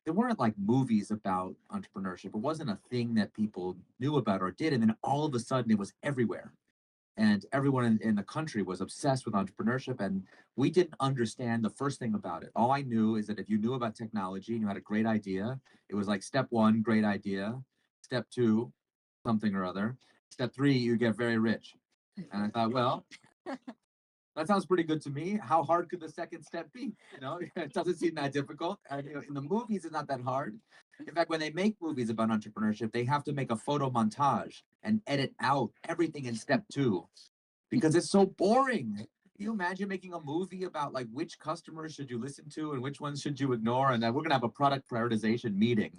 there weren't like movies about entrepreneurship. It wasn't a thing that people knew about or did. And then all of a sudden it was everywhere. And everyone in the country was obsessed with entrepreneurship. And we didn't understand the first thing about it. All I knew is that if you knew about technology and you had a great idea, it was like step one, great idea. Step two, something or other. Step three, you get very rich. And I thought, well, that sounds pretty good to me. How hard could the second step be? It doesn't seem that difficult. In the movies, it's not that hard. In fact, when they make movies about entrepreneurship, they have to make a photo montage and edit out everything in step two because it's so boring. Can you imagine making a movie about like which customers should you listen to and which ones should you ignore? And then we're going to have a product prioritization meeting.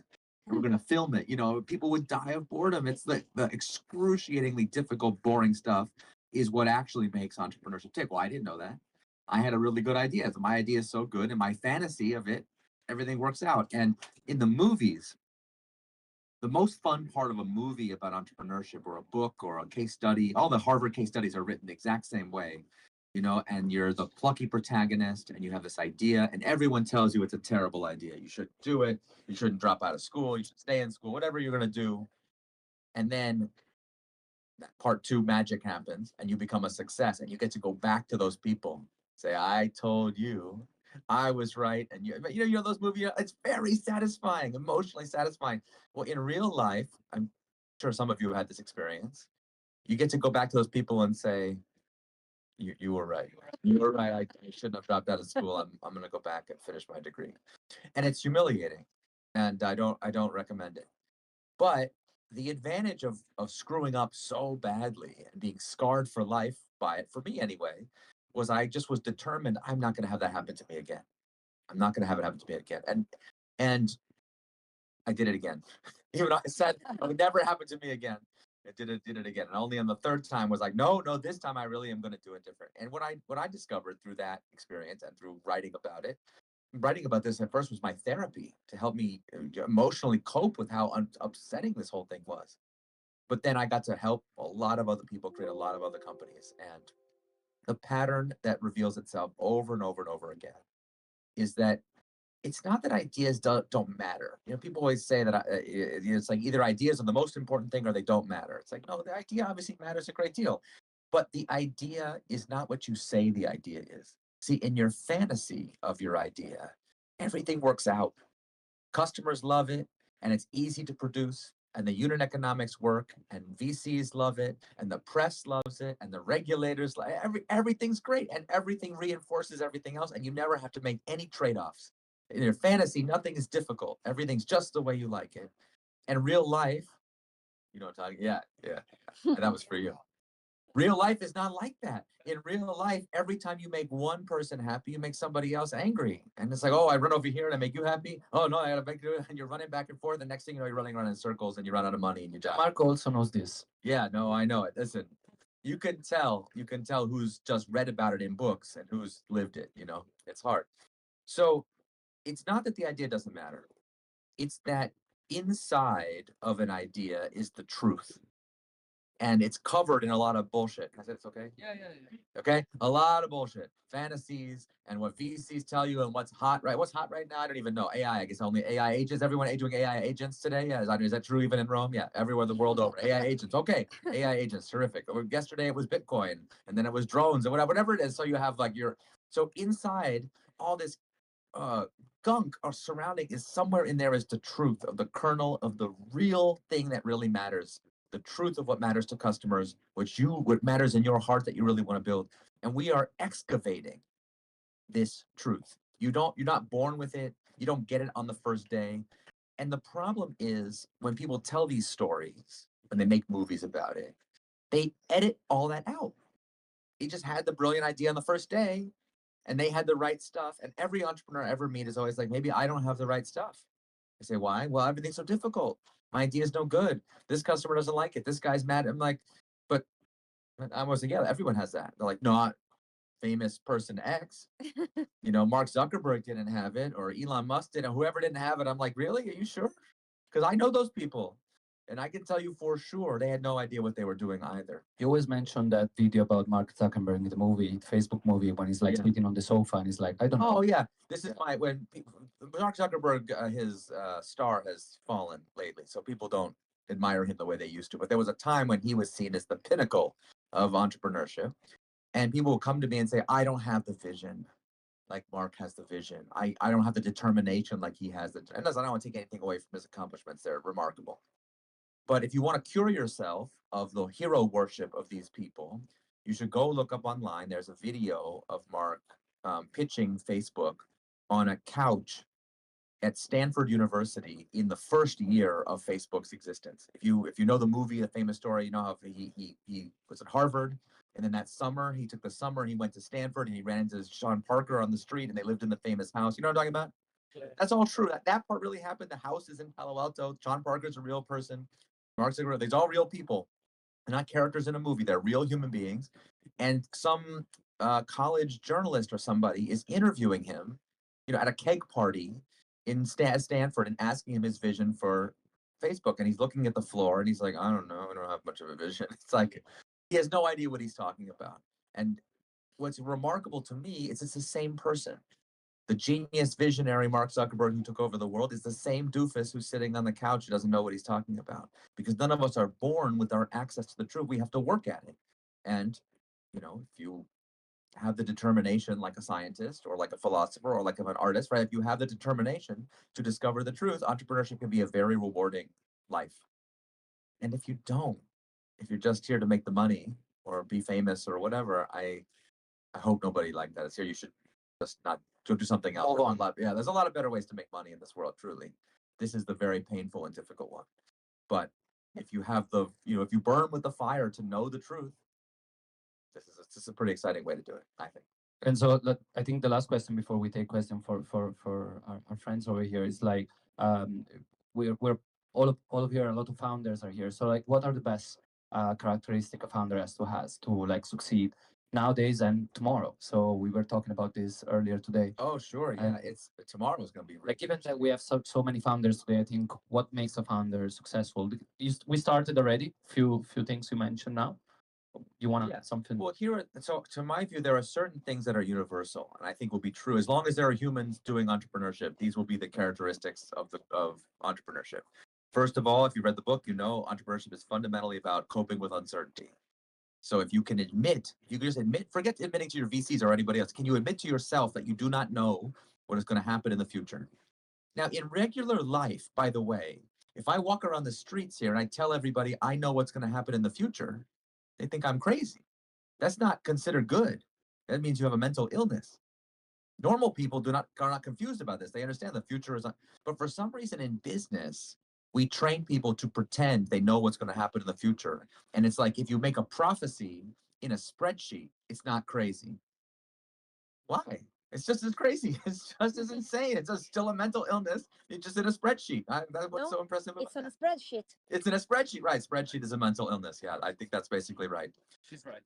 We're going to film it. People would die of boredom. It's the excruciatingly difficult, boring stuff is what actually makes entrepreneurship tick. Well, I didn't know that. I had a really good idea. My idea is so good, and my fantasy of it, everything works out. And in the movies, the most fun part of a movie about entrepreneurship or a book or a case study, all the Harvard case studies are written the exact same way, and you're the plucky protagonist and you have this idea and everyone tells you it's a terrible idea. You shouldn't do it. You shouldn't drop out of school. You should stay in school, whatever you're going to do. And then part two magic happens and you become a success and you get to go back to those people, say, I told you I was right. And those movies, it's very satisfying, emotionally satisfying. Well, in real life, I'm sure some of you have had this experience. You get to go back to those people and say, you were right. You were right. I shouldn't have dropped out of school. I'm going to go back and finish my degree. And it's humiliating. And I don't recommend it. But the advantage of screwing up so badly and being scarred for life by it, for me anyway, was I just was determined I'm not going to have that happen to me again. I'm not going to have it happen to me again. And I did it again. Even though I said it would never happen to me again. I did it again. And only on the third time was like, no, this time I really am going to do it different. And what I discovered through that experience and through writing about it, writing about this at first was my therapy to help me emotionally cope with how upsetting this whole thing was. But then I got to help a lot of other people create a lot of other companies. And the pattern that reveals itself over and over and over again is that it's not that ideas don't matter. People always say that it's like either ideas are the most important thing or they don't matter. It's like, no, the idea obviously matters a great deal. But the idea is not what you say the idea is. See, in your fantasy of your idea, everything works out. Customers love it, and it's easy to produce, and the unit economics work, and VCs love it, and the press loves it, and the regulators, everything's great, and everything reinforces everything else, and you never have to make any trade-offs. In your fantasy, nothing is difficult. Everything's just the way you like it. And real life, you know what I'm talking? Yeah. And that was for you. Real life is not like that. In real life, every time you make one person happy, you make somebody else angry. And it's like, oh, I run over here and I make you happy. Oh, no, I got to make you, and you're running back and forth. The next thing you know, you're running around in circles and you run out of money and you die. Marco also knows this. Yeah, no, I know it. Listen, you can tell who's just read about it in books and who's lived it. It's hard. So it's not that the idea doesn't matter. It's that inside of an idea is the truth. And it's covered in a lot of bullshit. Can I say it's okay? Yeah. Okay? A lot of bullshit. Fantasies and what VCs tell you and what's hot, right? What's hot right now? I don't even know. AI, I guess only AI agents. Everyone doing AI agents today? Yeah, is that true even in Rome? Yeah, everywhere the world over. AI agents. Okay, AI agents, terrific. Yesterday it was Bitcoin, and then it was drones, and whatever it is. So you have like so inside all this gunk or surrounding is somewhere in there is the truth of the kernel of the real thing that really matters. The truth of what matters to customers, what matters in your heart that you really want to build. And we are excavating this truth. You're not born with it. You don't get it on the first day. And the problem is when people tell these stories, when they make movies about it, they edit all that out. They just had the brilliant idea on the first day and they had the right stuff. And every entrepreneur I ever meet is always like, maybe I don't have the right stuff. I say, why? Well, everything's so difficult. My idea is no good. This customer doesn't like it. This guy's mad. I'm like, but I was like, yeah, everyone has that. They're like, not famous person X. Mark Zuckerberg didn't have it or Elon Musk didn't, whoever didn't have it. I'm like, really? Are you sure? Because I know those people. And I can tell you for sure, they had no idea what they were doing either. You always mention that video about Mark Zuckerberg in the movie, Facebook movie, when he's like Yeah. sitting on the sofa and he's like, I don't know. Oh yeah, this is my when Mark Zuckerberg, his star has fallen lately, so people don't admire him the way they used to. But there was a time when he was seen as the pinnacle of entrepreneurship, and people will come to me and say, "I don't have the vision like Mark has the vision. I don't have the determination like he has." And listen, I don't want to take anything away from his accomplishments; they're remarkable. But if you want to cure yourself of the hero worship of these people, you should go look up online. There's a video of Mark pitching Facebook on a couch at Stanford University in the first year of Facebook's existence. If you know the movie, the famous story, you know how he was at Harvard, and then that summer he took the summer and he went to Stanford and he ran into Sean Parker on the street and they lived in the famous house. You know what I'm talking about? That's all true. That part really happened. The house is in Palo Alto. Sean Parker's a real person. Mark Zuckerberg, these all real people. They're not characters in a movie. They're real human beings. And some college journalist or somebody is interviewing him, at a keg party in Stanford and asking him his vision for Facebook. And he's looking at the floor and he's like, I don't know. I don't have much of a vision. It's like he has no idea what he's talking about. And what's remarkable to me is it's the same person. The genius visionary Mark Zuckerberg who took over the world is the same doofus who's sitting on the couch who doesn't know what he's talking about. Because none of us are born with our access to the truth. We have to work at it. And, if you have the determination like a scientist or like a philosopher or like an artist, right? If you have the determination to discover the truth, entrepreneurship can be a very rewarding life. And if you don't, if you're just here to make the money or be famous or whatever, I hope nobody like that is here. You should just not go do something else. Hold on. Yeah, there's a lot of better ways to make money in this world, truly. This is the very painful and difficult one. But if you have if you burn with the fire to know the truth, this is a pretty exciting way to do it, I think. And so I think the last question before we take question for our friends over here is like, we're all of here, a lot of founders are here. So like, what are the best characteristic a founder has to like succeed nowadays and tomorrow? So we were talking about this earlier today. Oh, sure. Yeah. And It's tomorrow's going to be really like, given that we have so many founders today, I think what makes a founder successful? We started already. Few things you mentioned now. You want to Yeah. something? Well, so to my view, there are certain things that are universal, and I think will be true as long as there are humans doing entrepreneurship. These will be the characteristics of entrepreneurship. First of all, if you read the book, entrepreneurship is fundamentally about coping with uncertainty. So if you can just admit, forget admitting to your VCs or anybody else. Can you admit to yourself that you do not know what is going to happen in the future? Now, in regular life, by the way, if I walk around the streets here and I tell everybody I know what's going to happen in the future, they think I'm crazy. That's not considered good. That means you have a mental illness. Normal people are not confused about this. They understand the future is not, but for some reason in business, we train people to pretend they know what's going to happen in the future. And it's like if you make a prophecy in a spreadsheet, it's not crazy. Why? It's just as crazy. It's just as insane. It's still a mental illness. It's just in a spreadsheet. That's what's so impressive about It's on a spreadsheet. It's in a spreadsheet, right? Spreadsheet is a mental illness. Yeah, I think that's basically right. She's right.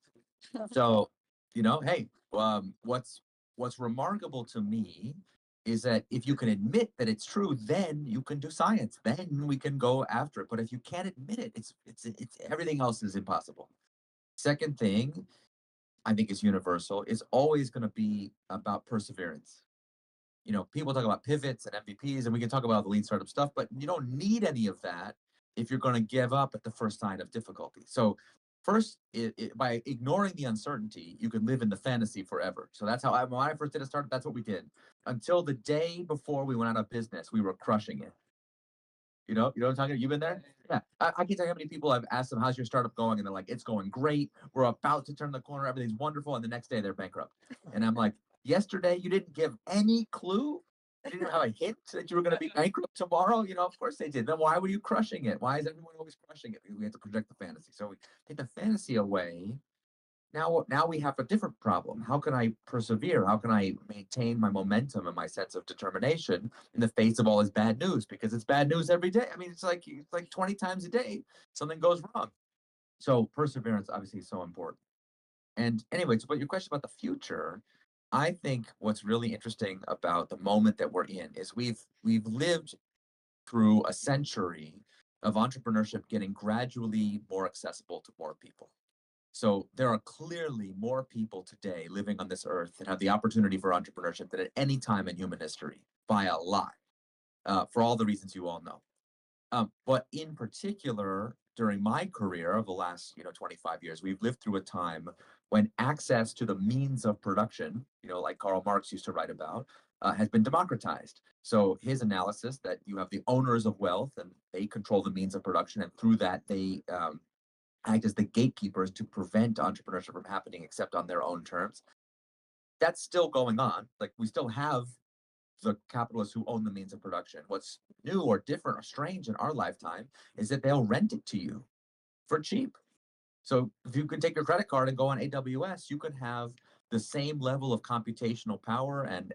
So, hey, what's remarkable to me is that if you can admit that it's true, then you can do science. Then we can go after it. But if you can't admit it, it's everything else is impossible. Second thing I think is universal is always going to be about perseverance. People talk about pivots and MVPs, and we can talk about the lean startup stuff, but you don't need any of that if you're going to give up at the first sign of difficulty. So, first, by ignoring the uncertainty, you can live in the fantasy forever. So that's how when I first did a startup, that's what we did. Until the day before we went out of business, we were crushing it. You know what I'm talking about? You've been there? Yeah. I can tell you how many people I've asked them, how's your startup going? And they're like, it's going great. We're about to turn the corner. Everything's wonderful. And the next day they're bankrupt. And I'm like, yesterday you didn't give any clue? You didn't have a hint that you were going to be bankrupt tomorrow? Of course they did. Then why were you crushing it? Why is everyone always crushing it? Because we have to project the fantasy. So we take the fantasy away. Now we have a different problem. How can I persevere? How can I maintain my momentum and my sense of determination in the face of all this bad news? Because it's bad news every day. I mean, it's like 20 times a day something goes wrong. So perseverance obviously is so important. And anyways, but your question about the future, I think what's really interesting about the moment that we're in is we've lived through a century of entrepreneurship getting gradually more accessible to more people. So there are clearly more people today living on this earth that have the opportunity for entrepreneurship than at any time in human history, by a lot, for all the reasons you all know. But in particular, during my career of the last 25 years, we've lived through a time when access to the means of production, like Karl Marx used to write about, has been democratized. So his analysis that you have the owners of wealth and they control the means of production, and through that they act as the gatekeepers to prevent entrepreneurship from happening except on their own terms. That's still going on. Like, we still have the capitalists who own the means of production. What's new or different or strange in our lifetime is that they'll rent it to you for cheap. So if you can take your credit card and go on AWS, you can have the same level of computational power and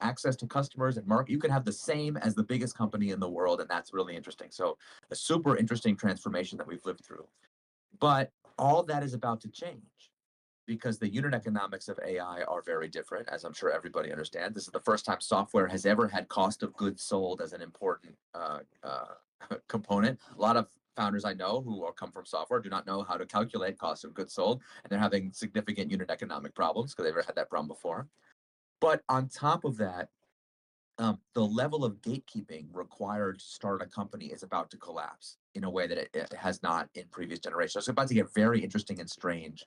access to customers and market. You can have the same as the biggest company in the world, and that's really interesting. So a super interesting transformation that we've lived through. But all that is about to change because the unit economics of AI are very different, as I'm sure everybody understands. This is the first time software has ever had cost of goods sold as an important component. A lot of founders I know who come from software do not know how to calculate cost of goods sold, and they're having significant unit economic problems because they've never had that problem before. But on top of that, the level of gatekeeping required to start a company is about to collapse in a way that it has not in previous generations. So it's about to get very interesting and strange.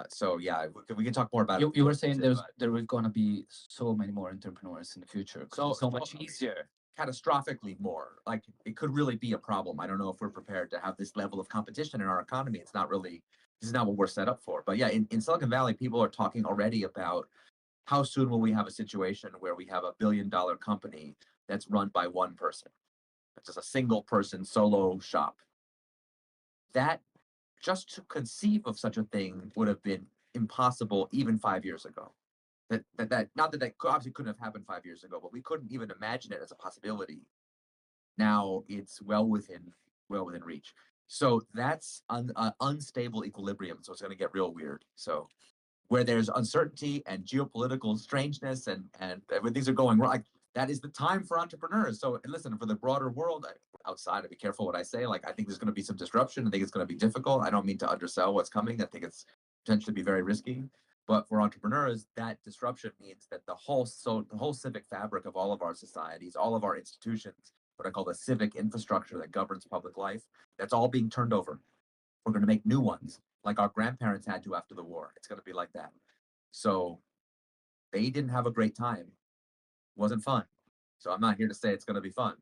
So yeah, we can talk more about it. You were saying there were going to be so many more entrepreneurs in the future. So much easier. Catastrophically more. Like, it could really be a problem. I don't know if we're prepared to have this level of competition in our economy. It's not really, this is not what we're set up for. But yeah, in Silicon Valley, people are talking already about how soon will we have a situation where we have $1 billion company that's run by one person. It's just a single person solo shop. That, just to conceive of such a thing would have been impossible even 5 years ago. That not that obviously couldn't have happened 5 years ago, but we couldn't even imagine it as a possibility. Now it's well within reach. So that's unstable equilibrium. So it's going to get real weird. So where there's uncertainty and geopolitical strangeness and when things are going wrong, like, that is the time for entrepreneurs. So, and listen, for the broader world outside, be careful what I say. Like, I think there's going to be some disruption. I think it's going to be difficult. I don't mean to undersell what's coming. I think it's potentially be very risky. But for entrepreneurs, that disruption means that the whole civic fabric of all of our societies, all of our institutions, what I call the civic infrastructure that governs public life, that's all being turned over. We're going to make new ones like our grandparents had to after the war. It's going to be like that. So they didn't have a great time. It wasn't fun. So I'm not here to say it's going to be fun,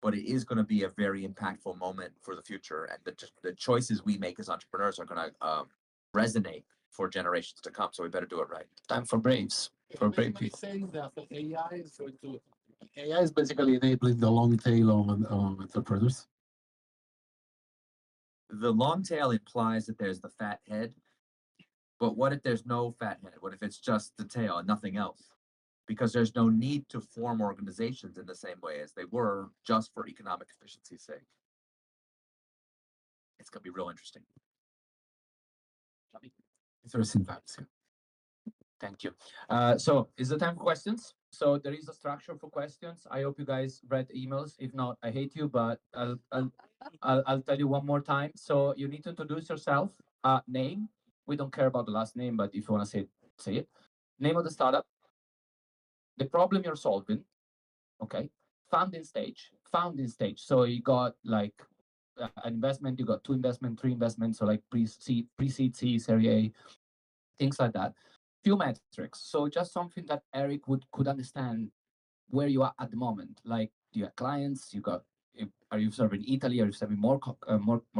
but it is going to be a very impactful moment for the future. And the choices we make as entrepreneurs are going to resonate for generations to come. So we better do it right. Time for braves. For brave people. Saying that AI is basically enabling the long tail on entrepreneurs. The long tail implies that there's the fat head, but what if there's no fat head? What if it's just the tail and nothing else? Because there's no need to form organizations in the same way as they were just for economic efficiency's sake. It's going to be real interesting. Interesting facts. Yeah. Thank you. So is the time for questions? So there is a structure for questions. I hope you guys read the emails. If not, I hate you, but I'll tell you one more time. So you need to introduce yourself, name. We don't care about the last name, but if you want to say it. Name of the startup, the problem you're solving, okay? Founding stage. So you got like an investment, you got 2 investment, 3 investments, so like pre-seed, C, Series A, things like that. Few metrics. So just something that Eric could understand where you are at the moment. Like, do you have clients? Are you serving Italy? Are you serving more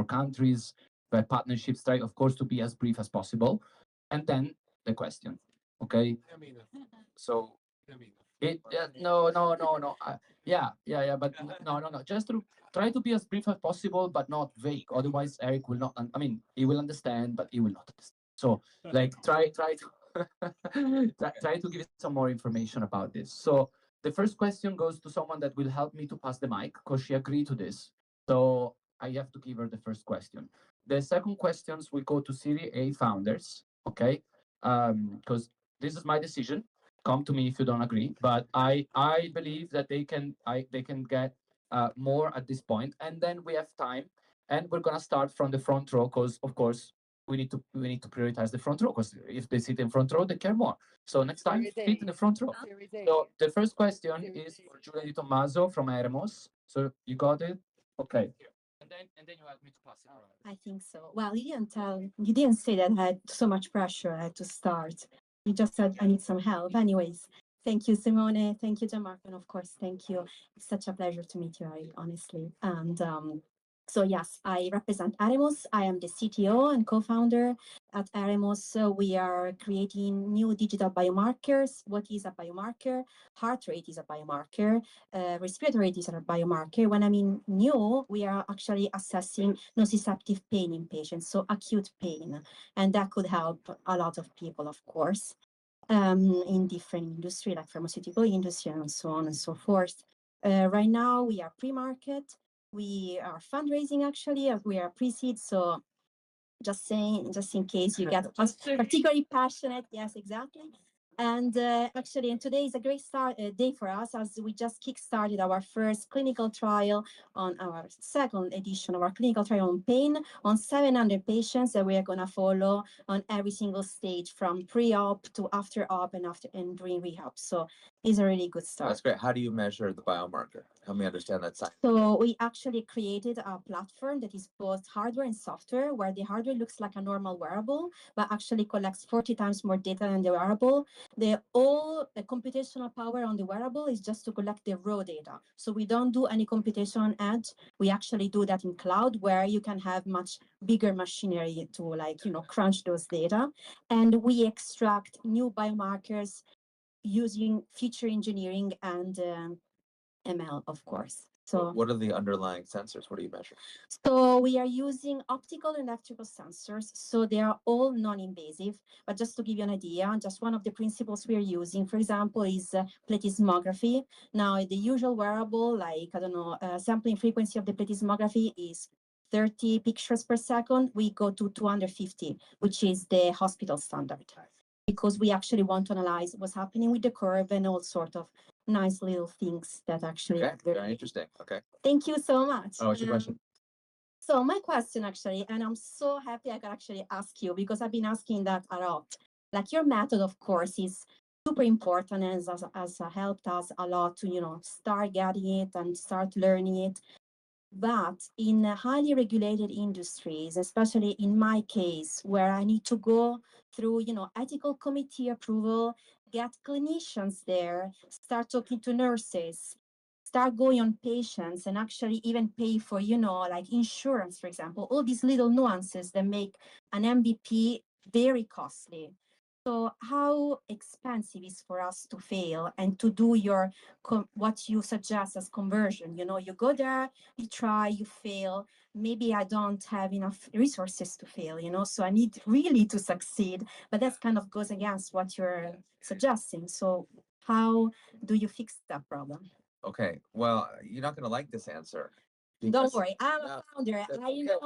countries? By partnerships, try of course to be as brief as possible, and then the question. Okay. So no. But no. Just to try to be as brief as possible, but not vague. Otherwise, Eric will not. I mean, he will understand, but he will not understand. So, like, try to try to give some more information about this. So, the first question goes to someone that will help me to pass the mic because she agreed to this. So I have to give her the first question. The second questions will go to Series A founders. Okay, because this is my decision. Come to me if you don't agree, but I believe that they can get more at this point, and then we have time, and we're gonna start from the front row because, of course, we need to prioritize the front row because if they sit in front row, they care more. So next time, sit in the front row. So the first question is for Giulia Di Tommaso from Eremos. So you got it? Okay. And then you ask me to pass it around. I think so. Well, you didn't say that I had so much pressure. I had to start. You just said I need some help. Anyways, thank you, Simone. Thank you, Gianmarco. And of course, thank you. It's such a pleasure to meet you, Eric, honestly. And so yes, I represent Aremos. I am the CTO and co-founder at Aremos. So we are creating new digital biomarkers. What is a biomarker? Heart rate is a biomarker. Respiratory rate is a biomarker. When I mean new, we are actually assessing nociceptive pain in patients, so acute pain, and that could help a lot of people, of course, in different industry like pharmaceutical industry and so on and so forth. Right now, we are pre-market. We are fundraising actually, we are pre-seed. So just saying, just in case you get particularly passionate. Yes, exactly. And actually, and today is a great day for us as we just kickstarted our first clinical trial on our second edition of our clinical trial on pain on 700 patients that we are going to follow on every single stage from pre-op to after-op and during rehab. So it's a really good start. That's great. How do you measure the biomarker? Help me understand that science. So we actually created a platform that is both hardware and software, where the hardware looks like a normal wearable, but actually collects 40 times more data than the wearable. The computational power on the wearable is just to collect the raw data. So we don't do any computation on edge. We actually do that in cloud, where you can have much bigger machinery to crunch those data. And we extract new biomarkers using feature engineering and ML, of course. So what are the underlying sensors? What do you measure? So we are using optical and electrical sensors. So they are all non-invasive. But just to give you an idea, just one of the principles we are using, for example, is plethysmography. Now, the usual wearable, sampling frequency of the plethysmography is 30 pictures per second. We go to 250, which is the hospital standard, because we actually want to analyze what's happening with the curve and all sort of nice little things that actually are very interesting. Okay. Thank you so much. Oh, what's your question? So my question actually, and I'm so happy I could actually ask you because I've been asking that a lot. Like your method, of course, is super important and has helped us a lot to, start getting it and start learning it. But in highly regulated industries, especially in my case, where I need to go through, ethical committee approval, get clinicians there, start talking to nurses, start going on patients and actually even pay for, like insurance, for example, all these little nuances that make an MVP very costly. So how expensive is for us to fail and to do what you suggest as conversion? You go there, you try, you fail. Maybe I don't have enough resources to fail, so I need really to succeed. But that kind of goes against what you're suggesting. So how do you fix that problem? Okay. Well, you're not going to like this answer. Don't worry, I'm a founder. I know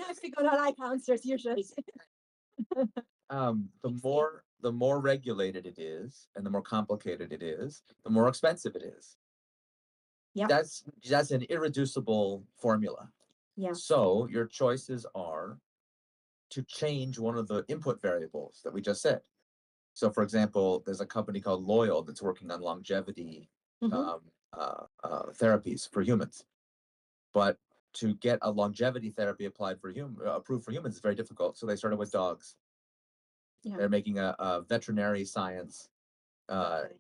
if you're gonna like answers usually. The more regulated it is and the more complicated it is, the more expensive it is. Yeah. That's an irreducible formula. Yeah. So your choices are to change one of the input variables that we just said. So for example, there's a company called Loyal that's working on longevity therapies for humans. But to get a longevity therapy approved for humans is very difficult. So they started with dogs. Yeah. They're making a veterinary science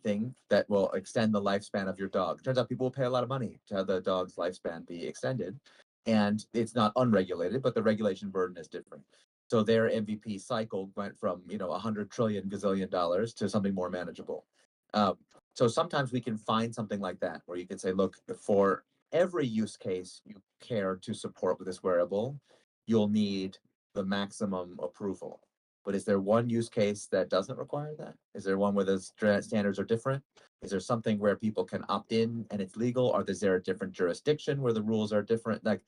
thing that will extend the lifespan of your dog. Turns out people will pay a lot of money to have the dog's lifespan be extended. And it's not unregulated, but the regulation burden is different. So their MVP cycle went from, $100 trillion gazillion dollars to something more manageable. So sometimes we can find something like that where you can say, look, for every use case you care to support with this wearable, you'll need the maximum approval. But is there one use case that doesn't require that? Is there one where the standards are different? Is there something where people can opt in and it's legal? Or is there a different jurisdiction where the rules are different? Like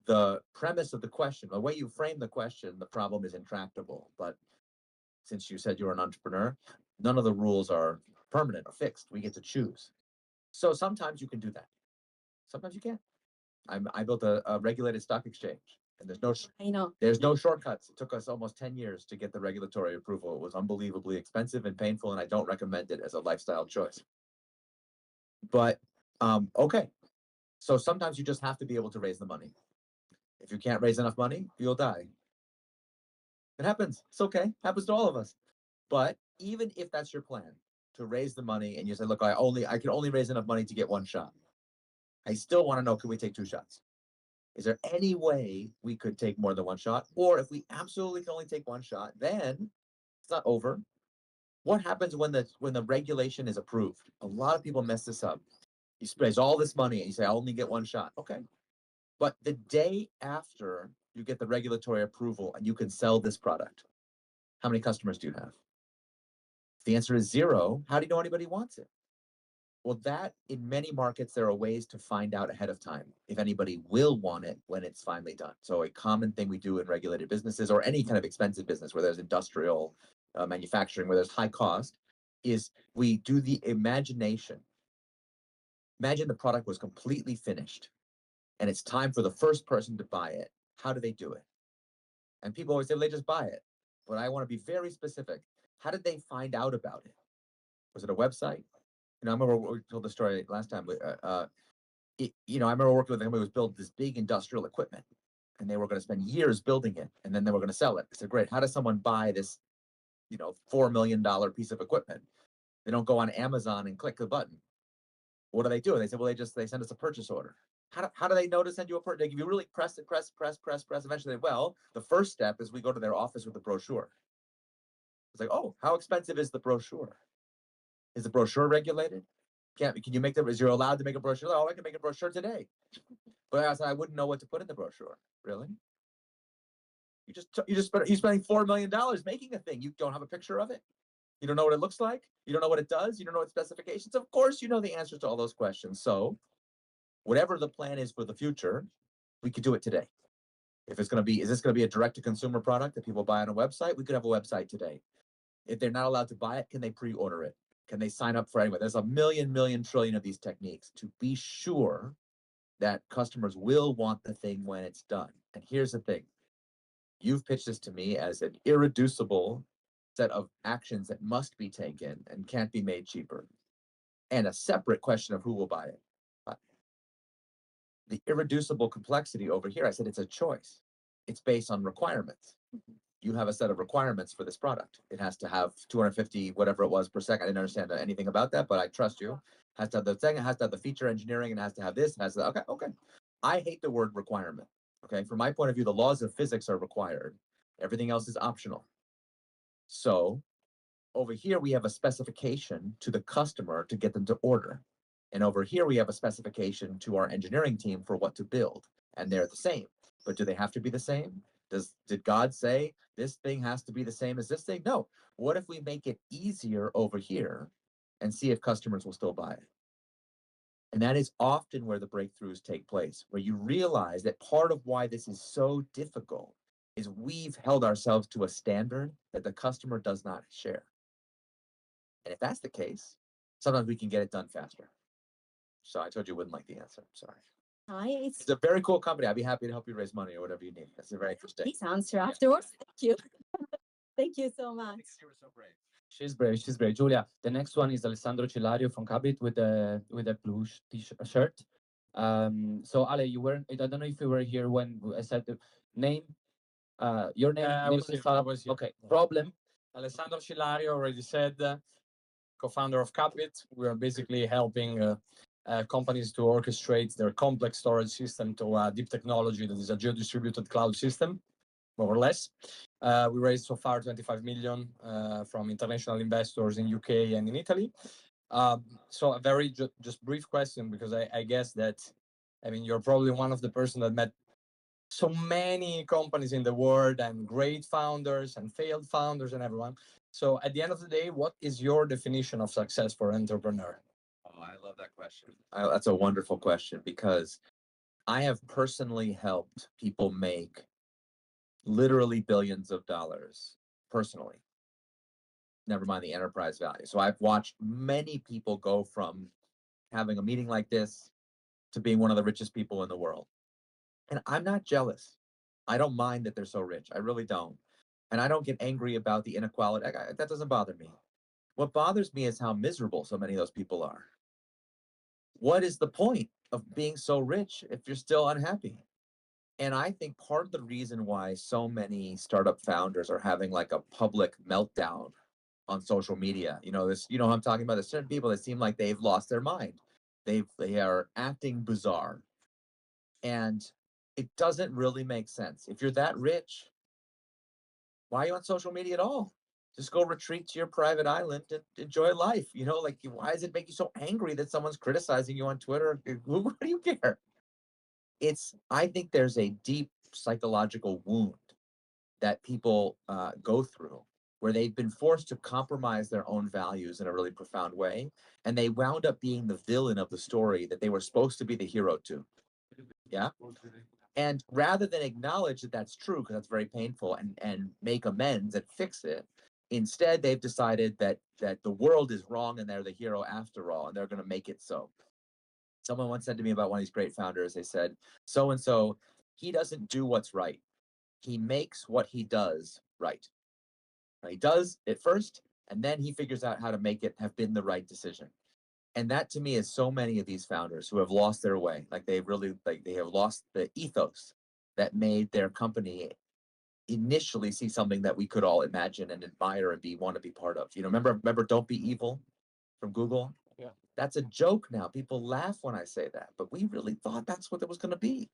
the premise of the question, the way you frame the question, the problem is intractable. But since you said you're an entrepreneur, none of the rules are permanent or fixed. We get to choose. So sometimes you can do that. Sometimes you can't. I built a regulated stock exchange, and I know. there's no shortcuts. It took us almost 10 years to get the regulatory approval. It was unbelievably expensive and painful, and I don't recommend it as a lifestyle choice. But okay, so sometimes you just have to be able to raise the money. If you can't raise enough money, you'll die. It happens. It's okay. Happens to all of us. But even if that's your plan, to raise the money, and you say, look, I can only raise enough money to get one shot. I still want to know, can we take 2 shots? Is there any way we could take more than 1 shot? Or if we absolutely can only take 1 shot, then it's not over. What happens when the regulation is approved? A lot of people mess this up. You raise all this money and you say, I only get 1 shot. Okay. But the day after you get the regulatory approval and you can sell this product, how many customers do you have? If the answer is 0, how do you know anybody wants it? Well, that in many markets, there are ways to find out ahead of time if anybody will want it when it's finally done. So a common thing we do in regulated businesses or any kind of expensive business where there's industrial manufacturing, where there's high cost, is we do the imagination. Imagine the product was completely finished and it's time for the first person to buy it. How do they do it? And people always say, well, they just buy it. But I want to be very specific. How did they find out about it? Was it a website? I remember we told the story last time. I remember working with a company who was building this big industrial equipment, and they were going to spend years building it, and then they were going to sell it. I said, great. How does someone buy this, $4 million piece of equipment? They don't go on Amazon and click the button. What do? They said, well, they send us a purchase order. How do they know to send you a purchase? If you really press it, press. Eventually, the first step is we go to their office with the brochure. It's like, oh, how expensive is the brochure? Is the brochure regulated? Can you make is you're allowed to make a brochure? Oh, I can make a brochure today. But I said, I wouldn't know what to put in the brochure. Really? You're spending $4 million making a thing. You don't have a picture of it. You don't know what it looks like. You don't know what it does. You don't know its specifications. Of course, you know the answers to all those questions. So whatever the plan is for the future, we could do it today. If it's going to be, is this going to be a direct to consumer product that people buy on a website? We could have a website today. If they're not allowed to buy it, can they pre-order it? Can they sign up for anyway? There's a million trillion of these techniques to be sure that customers will want the thing when it's done. And here's the thing. You've pitched this to me as an irreducible set of actions that must be taken and can't be made cheaper. And a separate question of who will buy it. The irreducible complexity over here, I said it's a choice. It's based on requirements. You have a set of requirements for this product. It has to have 250, whatever it was per second. I didn't understand anything about that, but I trust you. Has to have the thing, it has to have the feature engineering, and it has to have this, it has to, okay. I hate the word requirement. Okay. From my point of view, the laws of physics are required. Everything else is optional. So over here, we have a specification to the customer to get them to order. And over here, we have a specification to our engineering team for what to build. And they're the same. But do they have to be the same? Did God say this thing has to be the same as this thing? No. What if we make it easier over here and see if customers will still buy it? And that is often where the breakthroughs take place, where you realize that part of why this is so difficult is we've held ourselves to a standard that the customer does not share. And if that's the case, sometimes we can get it done faster. So I told you wouldn't like the answer. Sorry. It's a very cool company. I'd be happy to help you raise money or whatever you need. That's a very interesting. Please answer afterwards. Thank you. Thank you so much. You were so brave. She's brave. Julia, the next one is Alessandro Cillario from Cabit with a blue t-shirt. So Ale, I don't know if you were here when I said the name, your name. I was here. Okay. Problem. Alessandro Cillario already said, co-founder of Capit. We are basically helping companies to orchestrate their complex storage system to a deep technology that is a geo-distributed cloud system, more or less. We raised so far 25 million from international investors in UK and in Italy. So a very just brief question, because I guess that, you're probably one of the person that met so many companies in the world and great founders and failed founders and everyone. So at the end of the day, what is your definition of success for an entrepreneur? Oh, I love that question. That's a wonderful question, because I have personally helped people make literally billions of dollars personally. Never mind the enterprise value. So I've watched many people go from having a meeting like this to being one of the richest people in the world. And I'm not jealous. I don't mind that they're so rich. I really don't. And I don't get angry about the inequality. That doesn't bother me. What bothers me is how miserable so many of those people are. What is the point of being so rich if you're still unhappy? And I think part of the reason why so many startup founders are having like a public meltdown on social media, you know, this, you know, I'm talking about, there's certain people that seem like they've lost their mind. They are acting bizarre. And it doesn't really make sense. If you're that rich, why are you on social media at all? Just go retreat to your private island and enjoy life. You know, like, why does it make you so angry that someone's criticizing you on Twitter? What do you care? I think there's a deep psychological wound that people go through where they've been forced to compromise their own values in a really profound way. And they wound up being the villain of the story that they were supposed to be the hero to. Yeah. And rather than acknowledge that that's true, because that's very painful, and make amends and fix it, instead they've decided that the world is wrong and they're the hero after all, and they're going to make it so. Someone once said to me about one of these great founders, they said, so and so, he doesn't do what's right. He makes what he does right. He does it first, and then he figures out how to make it have been the right decision. And that to me is so many of these founders who have lost their way. Like they have lost the ethos that made their company initially see something that we could all imagine and admire and want to be part of. You know, remember Don't Be Evil from Google? Yeah. That's a joke now. People laugh when I say that, but we really thought that's what it was going to be.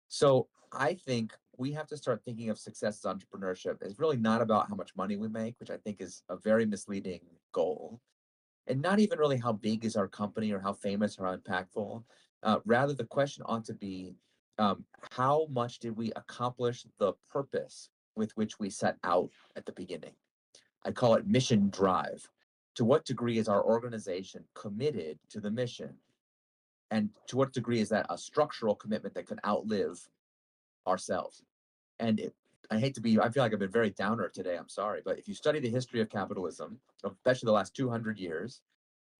So I think we have to start thinking of success as entrepreneurship. It's really not about how much money we make, which I think is a very misleading goal. And not even really how big is our company or how famous or how impactful. Rather, the question ought to be, how much did we accomplish the purpose with which we set out at the beginning? I call it mission drive. To what degree is our organization committed to the mission? And to what degree is that a structural commitment that can outlive ourselves? And I feel like I've been very downer today, I'm sorry, but if you study the history of capitalism, especially the last 200 years,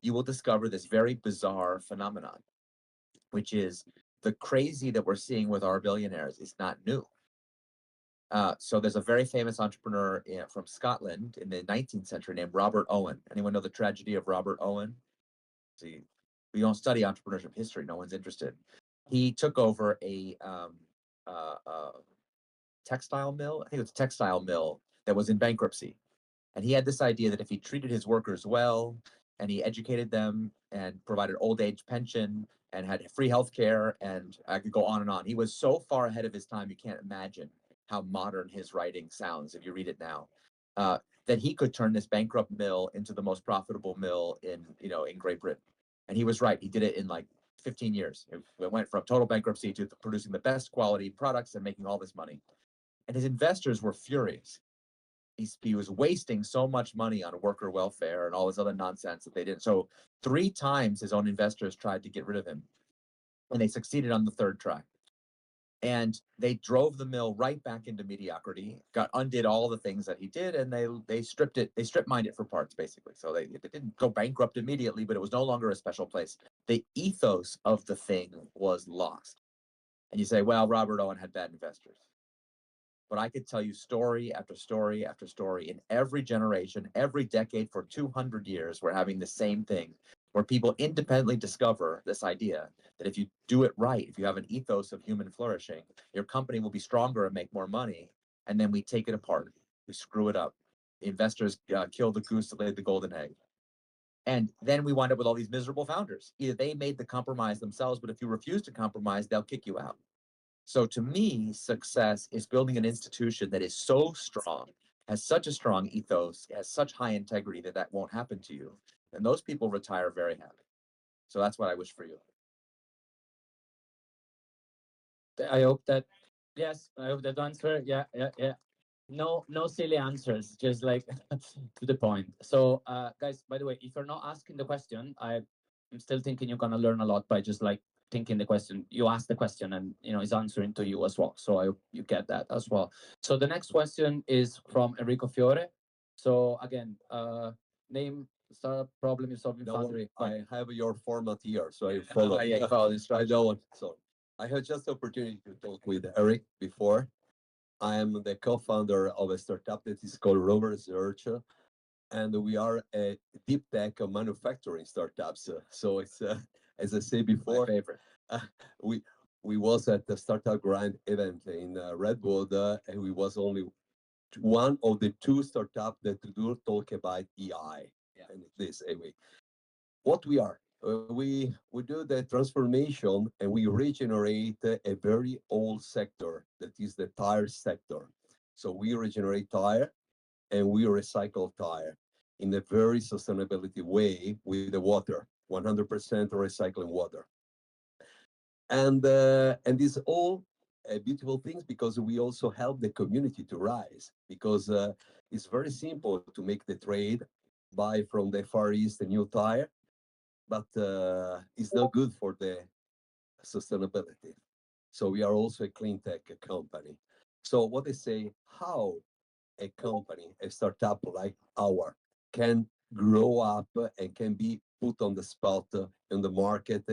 you will discover this very bizarre phenomenon, which is the crazy that we're seeing with our billionaires is not new. So there's a very famous entrepreneur from Scotland in the 19th century named Robert Owen. Anyone know the tragedy of Robert Owen? See, we don't study entrepreneurship history. No one's interested. He took over a textile mill. I think it was a textile mill that was in bankruptcy. And he had this idea that if he treated his workers well and he educated them and provided old age pension and had free healthcare, and I could go on and on. He was so far ahead of his time, you can't imagine how modern his writing sounds if you read it now. That he could turn this bankrupt mill into the most profitable mill in Great Britain. And he was right. He did it in like 15 years. It went from total bankruptcy to producing the best quality products and making all this money. And his investors were furious. He was wasting so much money on worker welfare and all this other nonsense that they didn't. So 3 times his own investors tried to get rid of him, and they succeeded on the 3rd try. And they drove the mill right back into mediocrity, undid all the things that he did, and they strip mined it for parts, basically. So they didn't go bankrupt immediately, but it was no longer a special place. The ethos of the thing was lost. And you say, well, Robert Owen had bad investors. But I could tell you story after story after story in every generation, every decade for 200 years, we're having the same thing, where people independently discover this idea that if you do it right, if you have an ethos of human flourishing, your company will be stronger and make more money. And then we take it apart. We screw it up. The investors kill the goose that laid the golden egg. And then we wind up with all these miserable founders. Either they made the compromise themselves, but if you refuse to compromise, they'll kick you out. So to me, success is building an institution that is so strong, has such a strong ethos, has such high integrity that won't happen to you. And those people retire very happy. So that's what I wish for you. I hope that, yes, I hope that answer. Yeah. No silly answers, just like to the point. So, guys, by the way, if you're not asking the question, I'm still thinking you're gonna learn a lot by just like thinking the question. You ask the question, and it's answering to you as well. So I hope you get that as well. So the next question is from Enrico Fiore. So again, name startup problem you're solving No, foundry. I have your format here, so I follow. Yeah, you follow the I instructions. don't. So I had just the opportunity to talk with Eric before. I am the co-founder of a startup that is called Roma Research, and we are a deep tech manufacturing startups. So it's as I said My before, favorite. we we was at the startup grind event in Redwood, and we was only one of the two startups that do talk about AI. Yeah. And this anyway, what we are. We do the transformation and we regenerate a very old sector that is the tire sector. So we regenerate tire and we recycle tire in a very sustainability way with the water, 100% recycling water. And these all beautiful things because we also help the community to rise because it's very simple to make the trade, buy from the Far East a new tire, but it's not good for the sustainability. So we are also a clean tech company. So what they say, how a company, a startup like our, can grow up and can be put on the spot in the market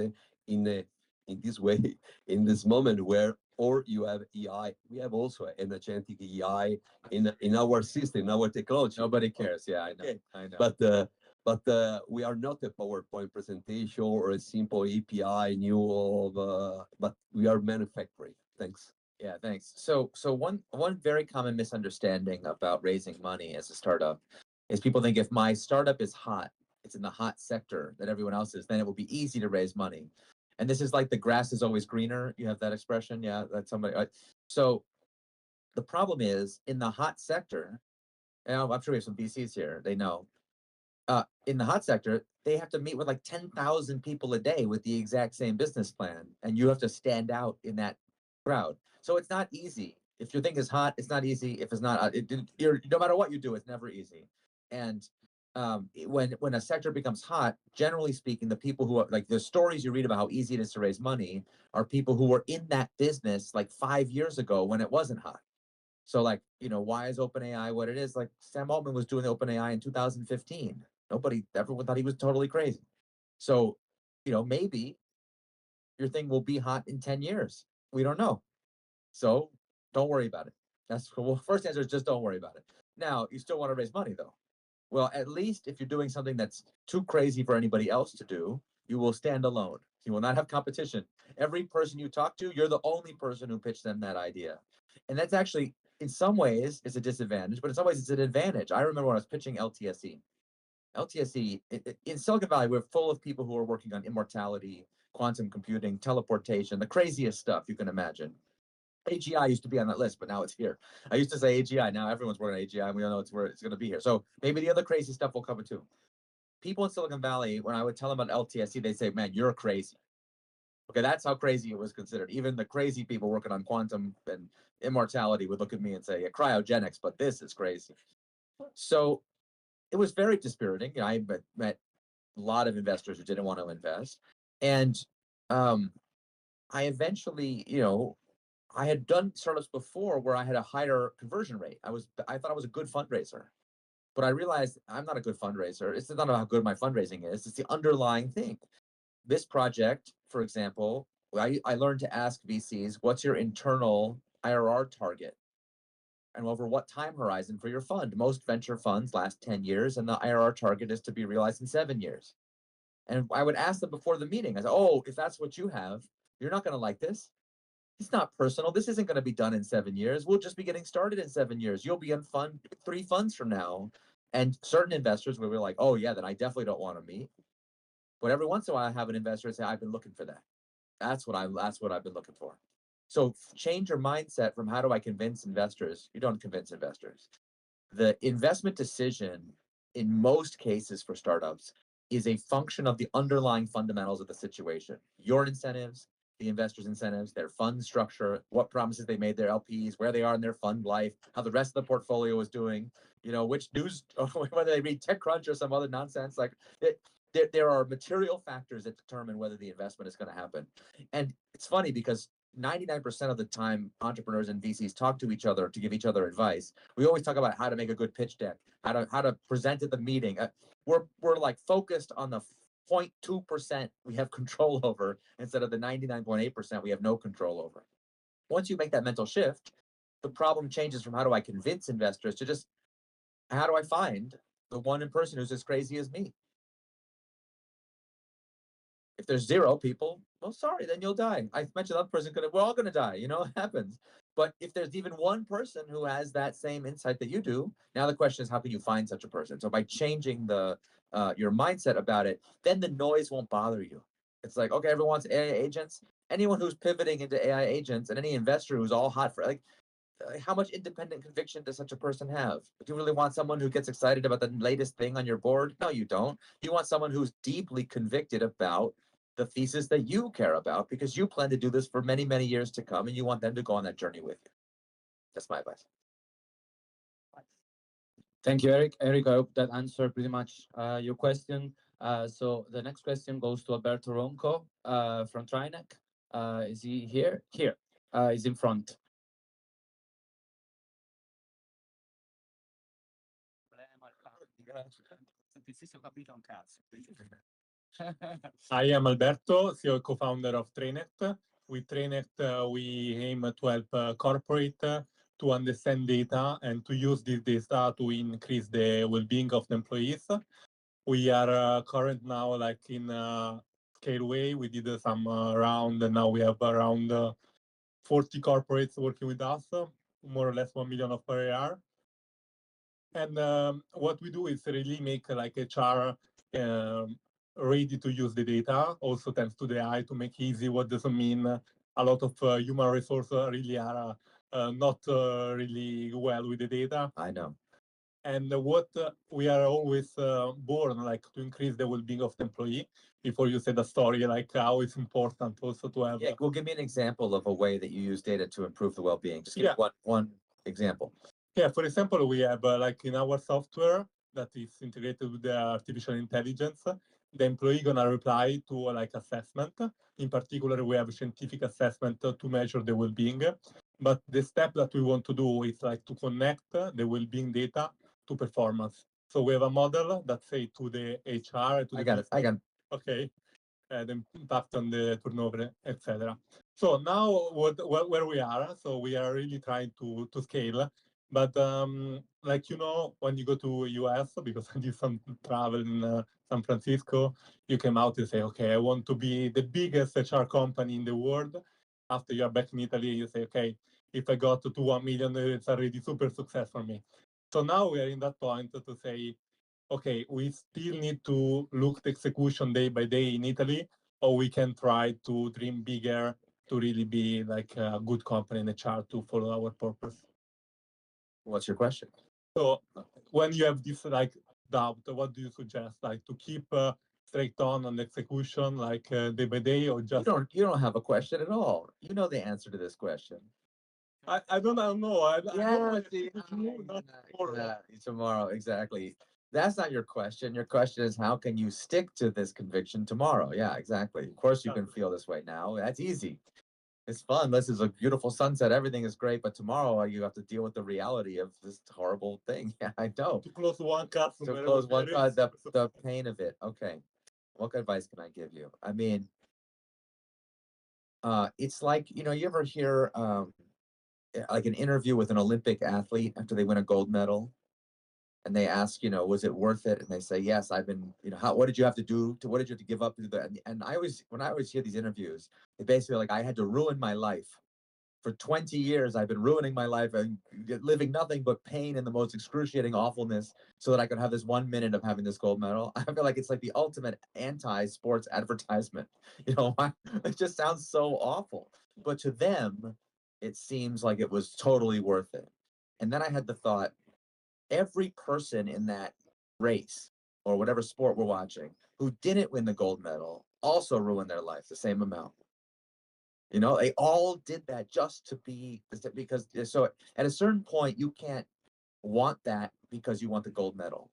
in a, in this way, in this moment where or you have AI, we have also an agentic AI in our system, in our technology. Nobody cares. Yeah, I know. Okay. I know. But we are not a PowerPoint presentation or a simple API new of, but we are manufacturing. Thanks. Yeah, thanks. So one very common misunderstanding about raising money as a startup is people think if my startup is hot, it's in the hot sector that everyone else is, then it will be easy to raise money. And this is like the grass is always greener. You have that expression, yeah? That's somebody. So the problem is in the hot sector, and I'm sure we have some VCs here. They know. In the hot sector, they have to meet with like 10,000 people a day with the exact same business plan, and you have to stand out in that crowd. So it's not easy. If your thing is hot, it's not easy. If it's not, no matter what you do, it's never easy. And when a sector becomes hot, generally speaking, the people who are like the stories you read about how easy it is to raise money are people who were in that business like 5 years ago when it wasn't hot. So like, why is OpenAI what it is? Like Sam Altman was doing OpenAI in 2015. Everyone thought he was totally crazy. So, maybe your thing will be hot in 10 years. We don't know. So don't worry about it. First answer is just don't worry about it. Now, you still want to raise money though. Well, at least if you're doing something that's too crazy for anybody else to do, you will stand alone. You will not have competition. Every person you talk to, you're the only person who pitched them that idea. And that's actually, in some ways, it's a disadvantage, but in some ways, it's an advantage. I remember when I was pitching LTSE. LTSE, in Silicon Valley, we're full of people who are working on immortality, quantum computing, teleportation, the craziest stuff you can imagine. AGI used to be on that list, but now it's here. I used to say AGI. Now everyone's working on AGI, and we all know it's where it's going to be here. So maybe the other crazy stuff will come too. People in Silicon Valley, when I would tell them about LTSE, they say, "Man, you're crazy." Okay, that's how crazy it was considered. Even the crazy people working on quantum and immortality would look at me and say, yeah, "Cryogenics," but this is crazy. So it was very dispiriting. I met a lot of investors who didn't want to invest, and I eventually, I had done startups before where I had a higher conversion rate. I thought I was a good fundraiser, but I realized I'm not a good fundraiser. It's not about how good my fundraising is. It's the underlying thing. This project, for example, I learned to ask VCs, what's your internal IRR target? And over what time horizon for your fund? Most venture funds last 10 years, and the IRR target is to be realized in 7 years. And I would ask them before the meeting, I said, oh, if that's what you have, you're not going to like this. It's not personal. This isn't going to be done in 7 years. We'll just be getting started in 7 years. You'll be in 3 funds from now. And certain investors will be like, oh, yeah, then I definitely don't want to meet. But every once in a while, I have an investor say, I've been looking for that. That's what I've been looking for. So change your mindset from how do I convince investors? You don't convince investors. The investment decision in most cases for startups is a function of the underlying fundamentals of the situation. Your incentives, the investors' incentives, their fund structure, what promises they made their LPs, where they are in their fund life, how the rest of the portfolio is doing, which news, whether they read TechCrunch or some other nonsense. Like there are material factors that determine whether the investment is going to happen. And it's funny because 99% of the time entrepreneurs and VCs talk to each other to give each other advice. We always talk about how to make a good pitch deck, how to present at the meeting. We're like focused on the 0.2% we have control over instead of the 99.8% we have no control over. Once you make that mental shift, the problem changes from how do I convince investors to just how do I find the one in person who's as crazy as me? If there's 0 people, well, sorry, then you'll die. I mentioned that person we're all gonna die, it happens. But if there's even one person who has that same insight that you do, now the question is how can you find such a person? So by changing your mindset about it, then the noise won't bother you. It's like, okay, everyone wants AI agents. Anyone who's pivoting into AI agents and any investor who's all hot for how much independent conviction does such a person have? Do you really want someone who gets excited about the latest thing on your board? No, you don't. You want someone who's deeply convicted about the thesis that you care about because you plan to do this for many, many years to come and you want them to go on that journey with you. That's my advice. Thank you, Eric. Eric, I hope that answered pretty much your question. So the next question goes to Alberto Ronco from Trinec. Is he here? Here. He's in front. I am Alberto, CEO and co-founder of Trainet. With Trainet, we aim to help corporate to understand data and to use this data to increase the well-being of the employees. We are current now like in Scaleway. We did some round and now we have around 40 corporates working with us, more or less 1 million of ARR. And what we do is really make like HR ready to use the data, also thanks to the AI to make easy. What doesn't mean a lot of human resources really are not really well with the data. I know. And what we are always born like to increase the well-being of the employee. Before you said a story like how it's important also to have. Yeah, well, give me an example of a way that you use data to improve the well-being. Just give me one example. Yeah, for example, we have like in our software that is integrated with the artificial intelligence, the employee gonna reply to like assessment. In particular, we have scientific assessment to measure the well-being. But the step that we want to do is like to connect the well-being data to performance. So we have a model that say to the HR. To I got it. Okay. The impact on the turnover, etc. So now where we are, so we are really trying to scale. But like when you go to US, because I did some travel in San Francisco, you came out and say, okay, I want to be the biggest HR company in the world. After you're back in Italy, you say, okay, if I got to 1 million, it's already super success for me. So now we are in that point to say, okay, we still need to look the execution day by day in Italy, or we can try to dream bigger to really be like a good company in HR to follow our purpose. What's your question? So when you have this like doubt, what do you suggest? Like to keep straight on the execution, like day by day, or just you don't have a question at all. You know the answer to this question. I don't know. Tomorrow, exactly. That's not your question. Your question is how can you stick to this conviction tomorrow? Yeah, exactly. Of course you can feel this way now. That's easy. It's fun. This is a beautiful sunset. Everything is great. But tomorrow you have to deal with the reality of this horrible thing. Yeah, I know. To close one customer. To close one, the pain of it. Okay. What advice can I give you? I mean, it's like, you ever hear like an interview with an Olympic athlete after they win a gold medal? And they ask, was it worth it? And they say, yes, I've been, what did you have to do what did you have to give up to do that? And when I always hear these interviews, they basically like, I had to ruin my life. For 20 years, I've been ruining my life and living nothing but pain and the most excruciating awfulness so that I could have this 1 minute of having this gold medal. I feel like it's like the ultimate anti-sports advertisement. It just sounds so awful. But to them, it seems like it was totally worth it. And then I had the thought, every person in that race or whatever sport we're watching who didn't win the gold medal also ruined their life the same amount. They all did that just to be, because so at a certain point you can't want that because you want the gold medal.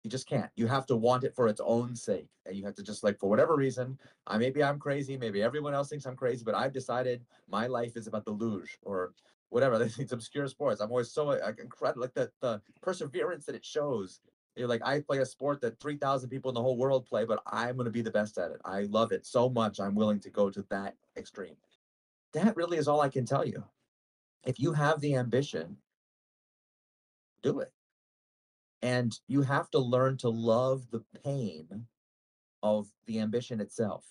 You just can't. You have to want it for its own sake. And you have to just like, for whatever reason, maybe I'm crazy, maybe everyone else thinks I'm crazy, but I've decided my life is about the luge or whatever. These obscure sports. I'm always so like incredible, like the perseverance that it shows. You're like, I play a sport that 3,000 people in the whole world play, but I'm going to be the best at it. I love it so much. I'm willing to go to that extreme. That really is all I can tell you. If you have the ambition, do it. And you have to learn to love the pain of the ambition itself,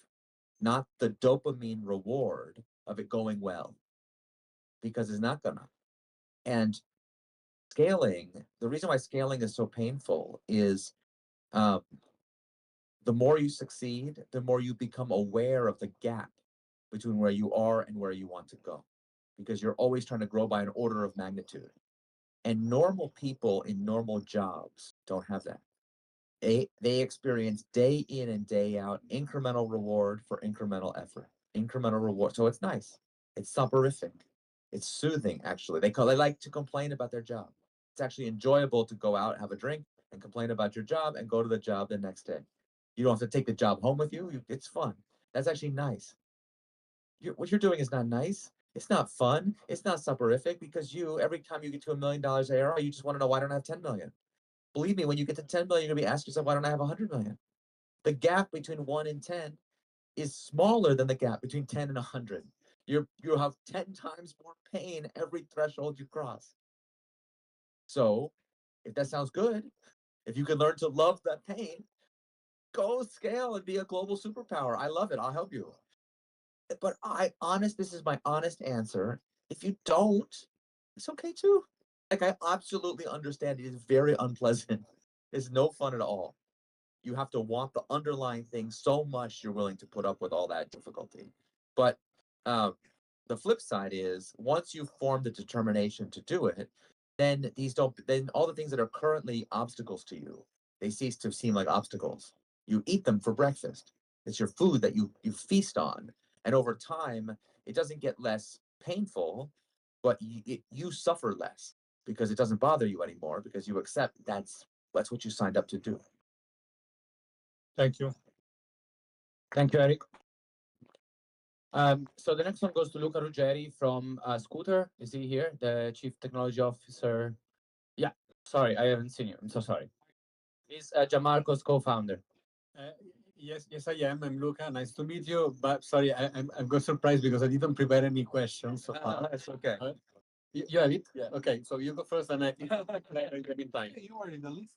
not the dopamine reward of it going well, because it's not gonna. And scaling, the reason why scaling is so painful is the more you succeed, the more you become aware of the gap between where you are and where you want to go, because you're always trying to grow by an order of magnitude. And normal people in normal jobs don't have that. They experience day in and day out incremental reward for incremental effort, incremental reward. So it's nice. It's soporific. It's soothing, actually. They like to complain about their job. It's actually enjoyable to go out, have a drink, and complain about your job and go to the job the next day. You don't have to take the job home with you. It's fun. That's actually nice. What you're doing is not nice. It's not fun. It's not soporific, because every time you get to $1 million ARR, you just want to know, why don't I have 10 million? Believe me, when you get to 10 million, you're gonna be asking yourself, why don't I have 100 million? The gap between 1 and 10 is smaller than the gap between 10 and 100. You'll have 10 times more pain every threshold you cross. So if that sounds good, if you can learn to love that pain, go scale and be a global superpower. I love it. I'll help you. But this is my honest answer. If you don't, it's okay too. Like, I absolutely understand it is very unpleasant. It's no fun at all. You have to want the underlying thing so much you're willing to put up with all that difficulty. But the flip side is, once you've formed the determination to do it, then all the things that are currently obstacles to you, they cease to seem like obstacles. You eat them for breakfast. It's your food that you feast on. And over time, it doesn't get less painful, but you suffer less, because it doesn't bother you anymore, because you accept that's what you signed up to do. Thank you. Thank you, Eric. So the next one goes to Luca Ruggeri from Scooter. Is he here? The Chief Technology Officer. Yeah, sorry, I haven't seen you. I'm so sorry. He's Gianmarco's co-founder. Yes, I am. I'm Luca. Nice to meet you. But sorry, I got surprised because I didn't prepare any questions. So That's okay. you have it? Yeah. Okay, so you go first, and I in time. You are in the list.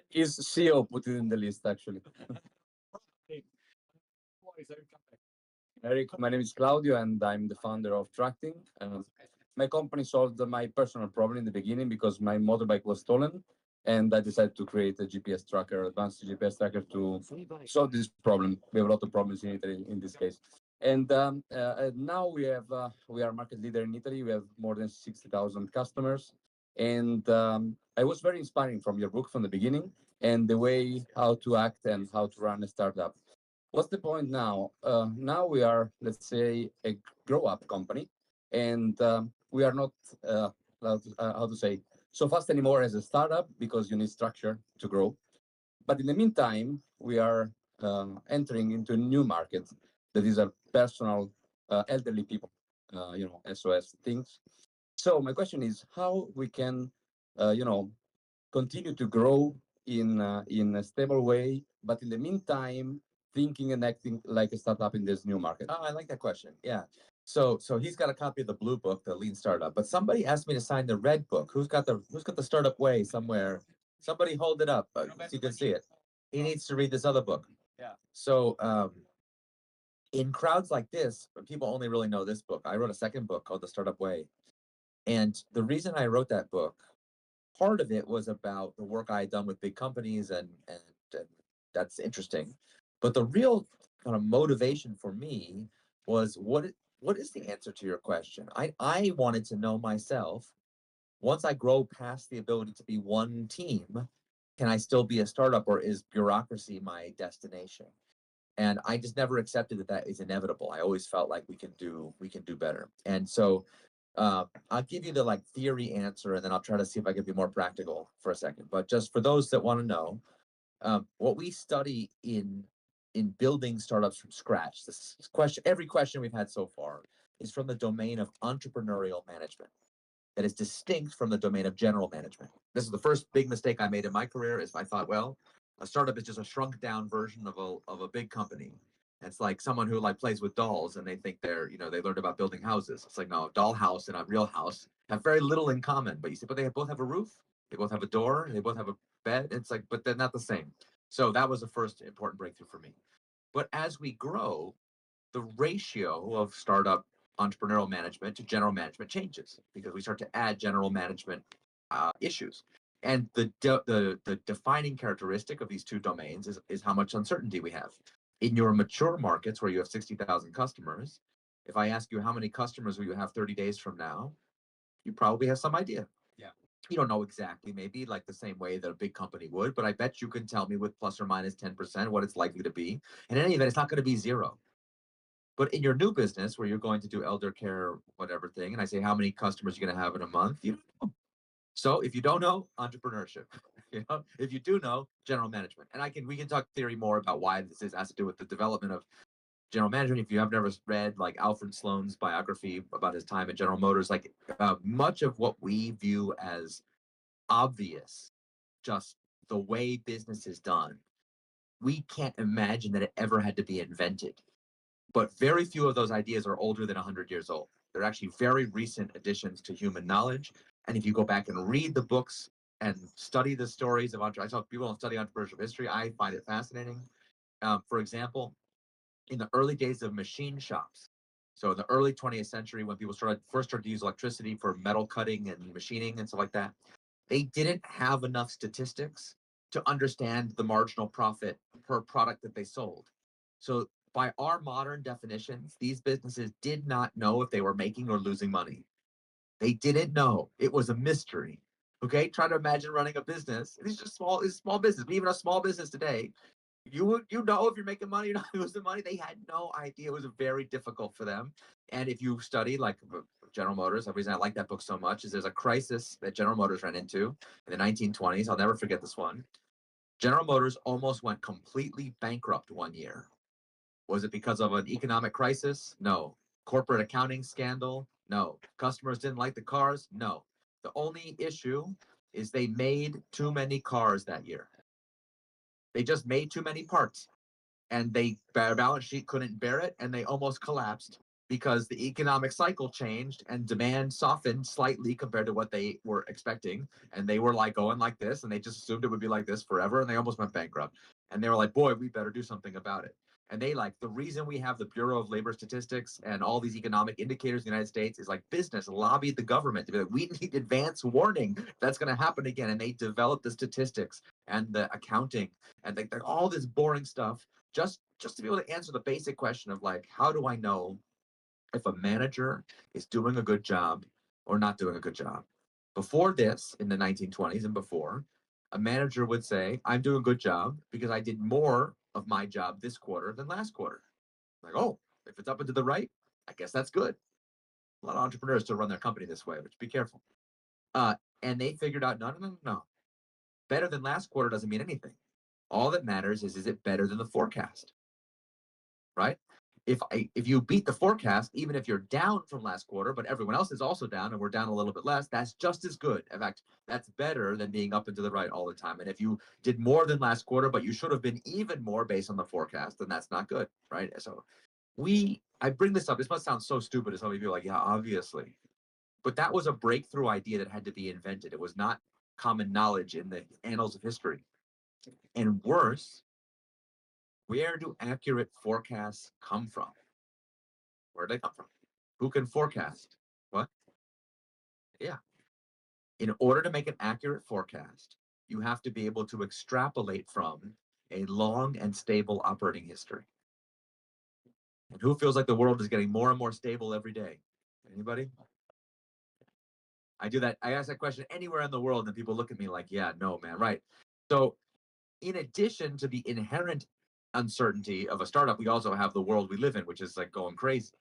His CEO put it in the list, actually. Eric, my name is Claudio, and I'm the founder of Tracting. My company solved my personal problem in the beginning because my motorbike was stolen, and I decided to create a GPS tracker, advanced GPS tracker, to solve this problem. We have a lot of problems in Italy in this case. And now we are market leader in Italy. We have more than 60,000 customers. And I was very inspiring from your book from the beginning, and the way how to act and how to run a startup. What's the point now? Now we are, let's say, a grow-up company, and we are not, how to say, so fast anymore as a startup, because you need structure to grow. But in the meantime, we are entering into a new market that is a personal, elderly people, SOS things. So my question is how we can, continue to grow in a stable way, but in the meantime, thinking and acting like a startup in this new market. Oh, I like that question. Yeah. So he's got a copy of the blue book, the Lean Startup. But somebody asked me to sign the red book. Who's got the Startup Way somewhere? Somebody hold it up so you can see it. He needs to read this other book. Yeah. So in crowds like this, people only really know this book. I wrote a second book called The Startup Way. And the reason I wrote that book, part of it was about the work I had done with big companies, and that's interesting. But the real kind of motivation for me was what is the answer to your question? I wanted to know myself, once I grow past the ability to be one team, can I still be a startup, or is bureaucracy my destination? And I just never accepted that is inevitable. I always felt like we can do better. And so I'll give you the like theory answer, and then I'll try to see if I can be more practical for a second. But just for those that want to know, what we study in building startups from scratch, every question we've had so far is from the domain of entrepreneurial management. That is distinct from the domain of general management. This is the first big mistake I made in my career. Is I thought, well, a startup is just a shrunk down version of a big company. It's like someone who like plays with dolls and they think they're, they learned about building houses. It's like, no, a doll house and a real house have very little in common. But you say, but they both have a roof, they both have a door, they both have a bed. It's like, but they're not the same. So that was the first important breakthrough for me. But as we grow, the ratio of startup entrepreneurial management to general management changes because we start to add general management issues. And the defining characteristic of these two domains is how much uncertainty we have. In your mature markets where you have 60,000 customers, if I ask you how many customers will you have 30 days from now, you probably have some idea. Yeah. You don't know exactly, maybe like the same way that a big company would, but I bet you can tell me with plus or minus 10% what it's likely to be. And in any event, it's not going to be zero. But in your new business where you're going to do elder care, whatever thing, and I say, how many customers you're going to have in a month? You don't know. So if you don't know, entrepreneurship. If you do know, general management. And we can talk theory more about why this has to do with the development of general management. If you have never read like Alfred Sloan's biography about his time at General Motors, like much of what we view as obvious, just the way business is done, we can't imagine that it ever had to be invented. But very few of those ideas are older than 100 years old. They're actually very recent additions to human knowledge. And if you go back and read the books and study the stories of entrepreneurs, I tell people don't study entrepreneurship history. I find it fascinating. For example, in the early days of machine shops, so in the early 20th century, when people first started to use electricity for metal cutting and machining and stuff like that, they didn't have enough statistics to understand the marginal profit per product that they sold. So by our modern definitions, these businesses did not know if they were making or losing money. They didn't know. It was a mystery. Okay, try to imagine running a business. It's just small business. Even a small business today, you know if you're making money or not losing money. They had no idea. It was very difficult for them. And if you study like General Motors, the reason I like that book so much is there's a crisis that General Motors ran into in the 1920s. I'll never forget this one. General Motors almost went completely bankrupt one year. Was it because of an economic crisis? No. Corporate accounting scandal? No. Customers didn't like the cars? No. The only issue is they made too many cars that year. They just made too many parts, and their balance sheet couldn't bear it, and they almost collapsed because the economic cycle changed and demand softened slightly compared to what they were expecting. And they were like going like this, and they just assumed it would be like this forever, and they almost went bankrupt. And they were like, boy, we better do something about it. And they the reason we have the Bureau of Labor Statistics and all these economic indicators in the United States is like business lobbied the government to be like, we need advance warning that's going to happen again. And they developed the statistics and the accounting and all this boring stuff just to be able to answer the basic question of like, how do I know if a manager is doing a good job or not doing a good job? Before this, in the 1920s and before, a manager would say, I'm doing a good job because I did more of my job this quarter than last quarter. Like, oh, if it's up and to the right, I guess that's good. A lot of entrepreneurs still run their company this way, but be careful. And they figured out, no. Better than last quarter doesn't mean anything. All that matters is it better than the forecast? Right? If you beat the forecast, even if you're down from last quarter, but everyone else is also down and we're down a little bit less, that's just as good. In fact, that's better than being up and to the right all the time. And if you did more than last quarter, but you should have been even more based on the forecast, then that's not good, right? So I bring this up. This must sound so stupid to some of you, like, yeah, obviously. But that was a breakthrough idea that had to be invented. It was not common knowledge in the annals of history. And worse, where do accurate forecasts come from? Where do they come from? Who can forecast? What? Yeah. In order to make an accurate forecast, you have to be able to extrapolate from a long and stable operating history. And who feels like the world is getting more and more stable every day? Anybody? I do that. I ask that question anywhere in the world, and people look at me like, yeah, no, man, right. So in addition to the inherent uncertainty of a startup, we also have the world we live in, which is like going crazy.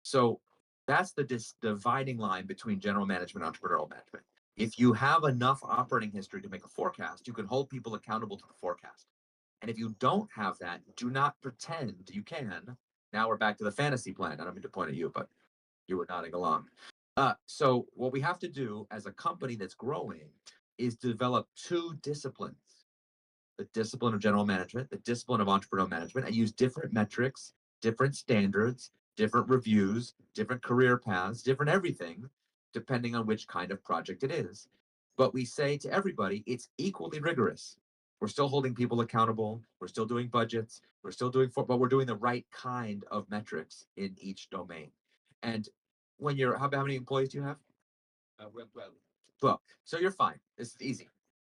So That's the dividing line between general management and entrepreneurial management. If you have enough operating history to make a forecast, you can hold people accountable to the forecast. And if you don't have that, do not pretend you can. Now we're back to the fantasy plan. I don't mean to point at you, but you were nodding along. So what we have to do as a company that's growing is develop two disciplines: the discipline of general management, the discipline of entrepreneurial management, and use different metrics, different standards, different reviews, different career paths, different everything, depending on which kind of project it is. But we say to everybody, it's equally rigorous. We're still holding people accountable. We're still doing budgets. We're still doing, but we're doing the right kind of metrics in each domain. And when you're, how many employees do you have? We have 12. 12. So you're fine. It's easy.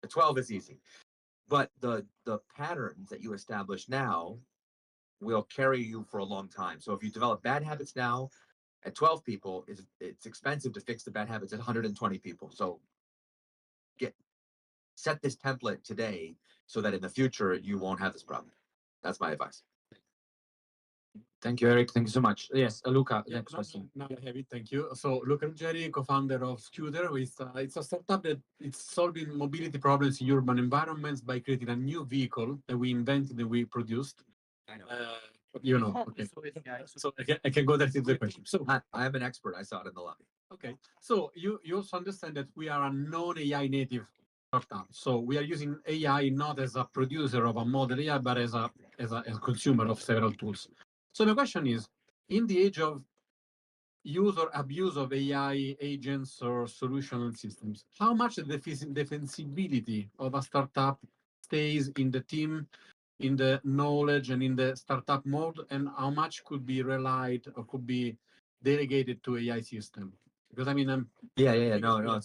The 12 is easy. But the patterns that you establish now will carry you for a long time. So if you develop bad habits now at 12 people, it's expensive to fix the bad habits at 120 people. So set this template today so that in the future you won't have this problem. That's my advice. Thank you, Eric. Thank you so much. Yes, Lucca, next question. Now I have it. Thank you. So Lucca Ruggeri, co-founder of Scooter, it's a startup that it's solving mobility problems in urban environments by creating a new vehicle that we invented, that we produced. I know. You know, okay. So I can go there to the question. So I am an expert. I saw it in the lobby. okay. So you also understand that we are a non-AI native startup. So we are using AI not as a producer of a model AI, but as a consumer of several tools. So the question is, in the age of use or abuse of AI agents or solution systems, how much the defensibility of a startup stays in the team, in the knowledge and in the startup mode, and how much could be relied or could be delegated to AI system? Because I mean, Yeah. No.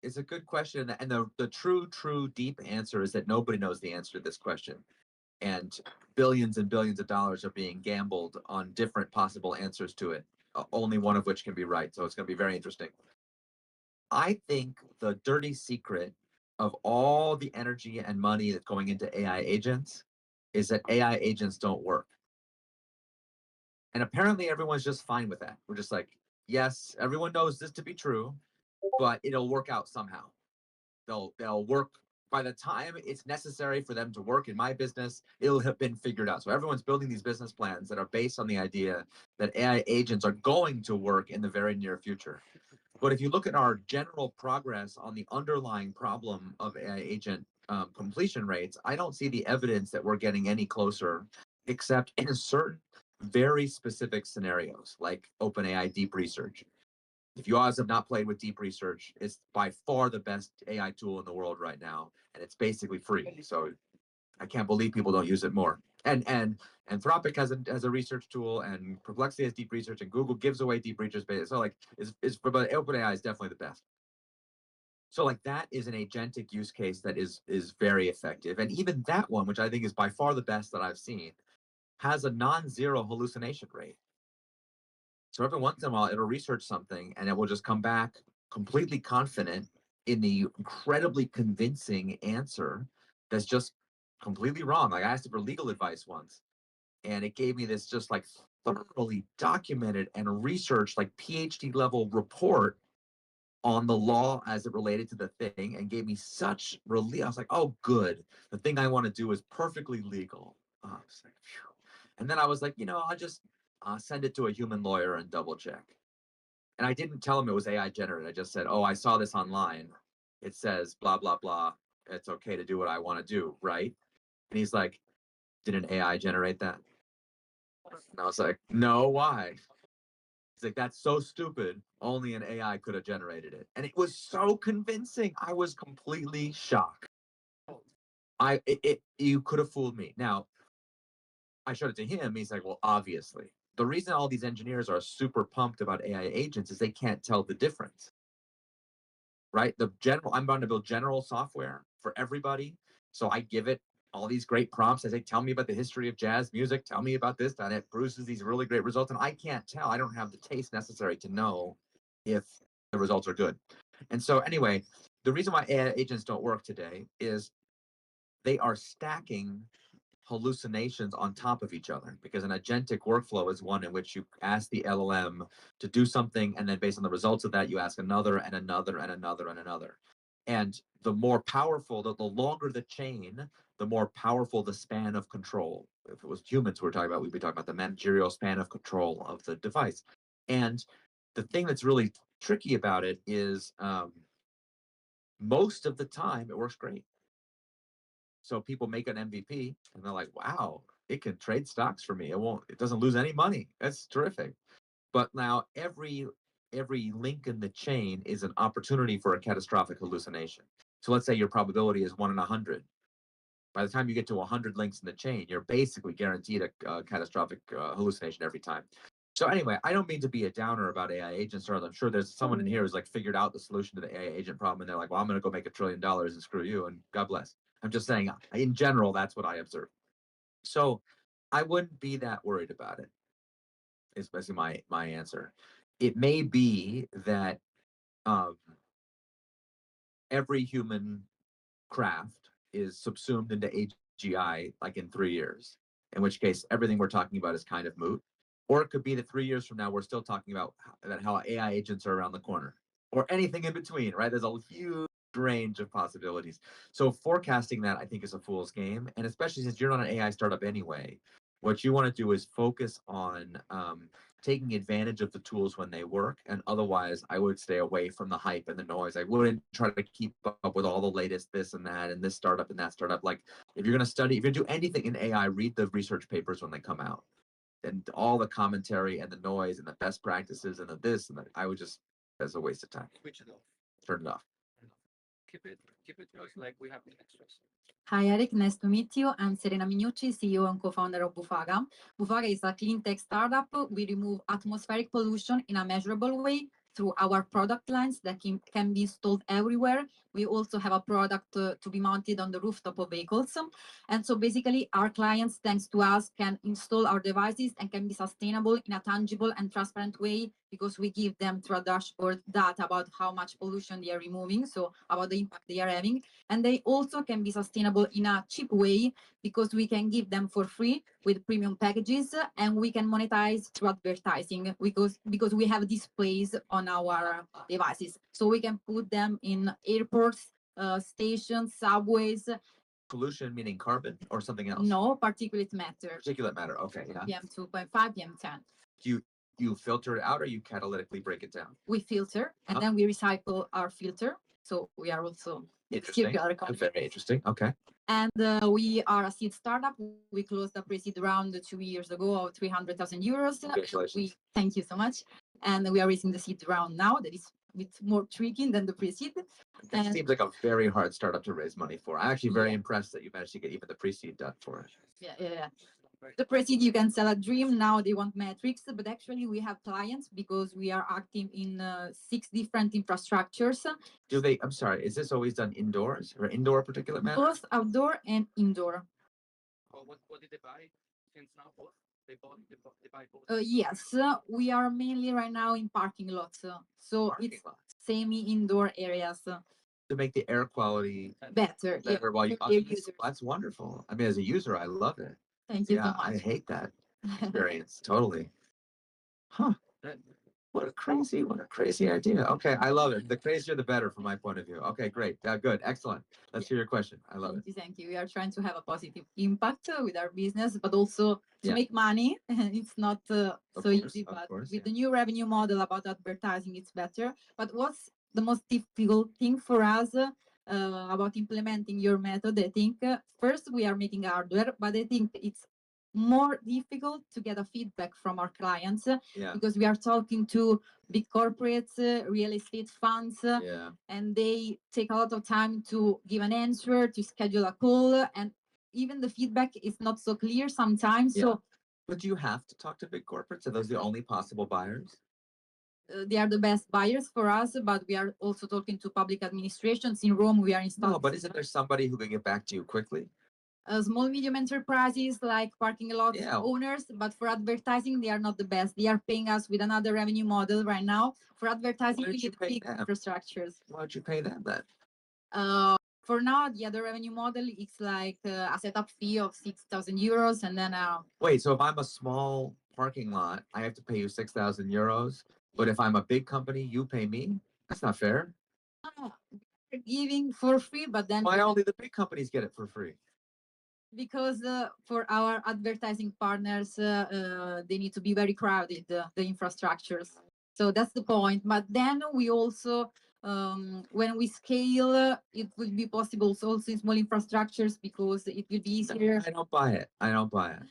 It's a good question, and the true deep answer is that nobody knows the answer to this question, and billions and billions of dollars are being gambled on different possible answers to it, only one of which can be right. So it's going to be very interesting. I think the dirty secret of all the energy and money that's going into AI agents is that AI agents don't work. And apparently everyone's just fine with that. We're just like, yes, everyone knows this to be true, but it'll work out somehow. They'll work by the time it's necessary for them to work in my business, it'll have been figured out. So everyone's building these business plans that are based on the idea that AI agents are going to work in the very near future. But if you look at our general progress on the underlying problem of AI agent completion rates, I don't see the evidence that we're getting any closer, except in certain very specific scenarios, like OpenAI Deep Research. If you guys have not played with Deep Research, it's by far the best AI tool in the world right now, and it's basically free. So I can't believe people don't use it more. And Anthropic has a research tool, and Perplexity has Deep Research, and Google gives away Deep Research. So like, but OpenAI is definitely the best. So like that is an agentic use case that is very effective, and even that one, which I think is by far the best that I've seen, has a non-zero hallucination rate. So every once in a while, it'll research something and it will just come back completely confident in the incredibly convincing answer that's just completely wrong. Like I asked it for legal advice once, and it gave me this just like thoroughly documented and researched, like PhD level report on the law as it related to the thing, and gave me such relief. I was like, oh, good. The thing I want to do is perfectly legal. Oh, I was like, phew. And then I was like, I'll just send it to a human lawyer and double check. And I didn't tell him it was AI generated. I just said, oh, I saw this online. It says blah, blah, blah. It's okay to do what I want to do, right? And he's like, did an AI generate that? And I was like, no, why? He's like, that's so stupid. Only an AI could have generated it. And it was so convincing. I was completely shocked. You could have fooled me. Now, I showed it to him. He's like, well, obviously. The reason all these engineers are super pumped about AI agents is they can't tell the difference, right? I'm going to build general software for everybody. So I give it all these great prompts. I say, tell me about the history of jazz music. Tell me about this, and it produces these really great results. And I can't tell. I don't have the taste necessary to know if the results are good. And so anyway, the reason why AI agents don't work today is they are stacking hallucinations on top of each other, because an agentic workflow is one in which you ask the LLM to do something, and then based on the results of that, you ask another and another and another and another. And the more powerful, the longer the chain, the more powerful the span of control. If it was humans we were talking about, we'd be talking about the managerial span of control of the device. And the thing that's really tricky about it is most of the time it works great. So people make an MVP and they're like, wow, it can trade stocks for me. It doesn't lose any money. That's terrific. But now every link in the chain is an opportunity for a catastrophic hallucination. So let's say your probability is 1 in 100. By the time you get to 100 links in the chain, you're basically guaranteed a catastrophic hallucination every time. So anyway, I don't mean to be a downer about AI agents, or I'm sure there's someone in here who's like figured out the solution to the AI agent problem, and they're like, well, I'm going to go make $1 trillion and screw you, and God bless. I'm just saying, in general, that's what I observe. So I wouldn't be that worried about it, is basically my answer. It may be that every human craft is subsumed into AGI like in 3 years, in which case everything we're talking about is kind of moot. Or it could be that 3 years from now, we're still talking about how AI agents are around the corner, or anything in between, right? There's a huge range of possibilities. So forecasting that, I think, is a fool's game. And especially since you're not an AI startup anyway, what you want to do is focus on taking advantage of the tools when they work. And otherwise, I would stay away from the hype and the noise. I wouldn't try to keep up with all the latest this and that and this startup and that startup. Like, if you're going to study, if you're going to do anything in AI, read the research papers when they come out, and all the commentary and the noise and the best practices and the this and that. I would just, that's a waste of time. Switch it off. Turn it off. Keep it like we have the extras. Hi, Eric. Nice to meet you. I'm Serena Mignucci, CEO and co-founder of Bufaga. Bufaga is a clean tech startup. We remove atmospheric pollution in a measurable way through our product lines that can be installed everywhere. We also have a product to be mounted on the rooftop of vehicles. And so basically our clients, thanks to us, can install our devices and can be sustainable in a tangible and transparent way, because we give them through a dashboard data about how much pollution they are removing, so about the impact they are having. And they also can be sustainable in a cheap way, because we can give them for free with premium packages, and we can monetize through advertising because we have displays on our devices. So we can put them in airports, stations, subways. Pollution meaning carbon or something else? No, particulate matter. Particulate matter. Okay. Yeah. PM2.5, PM10. Do you filter it out, or you catalytically break it down? We filter, and then we recycle our filter. So we are also Interesting. Very interesting. Okay. And we are a seed startup. We closed a pre-seed round 2 years ago of 300,000 euros. Congratulations. Thank you so much. And we are raising the seed round now. That is a bit more tricky than the pre-seed. That seems like a very hard startup to raise money for. I'm actually very impressed that you managed to get even the pre-seed done for it. Yeah. The pre-seed, you can sell a dream. Now they want metrics, but actually we have clients because we are active in 6 different infrastructures. I'm sorry, is this always done indoors or indoor particulate matter? Both outdoor and indoor. What did they buy? Since now both? They buy both? Yes, we are mainly right now in parking lots. So Parking it's lots. semi-indoor areas. To make the air quality Better. while you for users. that's wonderful. I mean, as a user, I love it. Thank you so Yeah, much. I hate that experience. Totally. Huh. What a crazy idea. Okay, I love it. The crazier, the better from my point of view. Okay, great. Good. Excellent. Let's hear your question. I love it. Thank you. We are trying to have a positive impact with our business, but also to make money. It's not so easy, but with the new revenue model about advertising, it's better. But what's the most difficult thing for us about implementing your method? I think first we are making hardware, but I think it's more difficult to get a feedback from our clients because we are talking to big corporates, real estate funds, and they take a lot of time to give an answer, to schedule a call, and even the feedback is not so clear sometimes. So, but do you have to talk to big corporates? Are those the only possible buyers? They are the best buyers for us, but we are also talking to public administrations. In Rome, we are installing. No, but isn't there somebody who can get back to you quickly? Small, medium enterprises like parking lot owners, but for advertising, they are not the best. They are paying us with another revenue model right now. For advertising, we need big infrastructures. Why don't you pay them then? For now, the other revenue model is like a setup fee of 6,000 euros, and then Wait, so if I'm a small parking lot, I have to pay you 6,000 euros, but if I'm a big company, you pay me? That's not fair. we're giving for free, but then Why only the big companies get it for free? because for our advertising partners, they need to be very crowded, the infrastructures. So that's the point. But then we also, when we scale, it will be possible also in small infrastructures because it will be easier. I don't buy it. I don't buy it.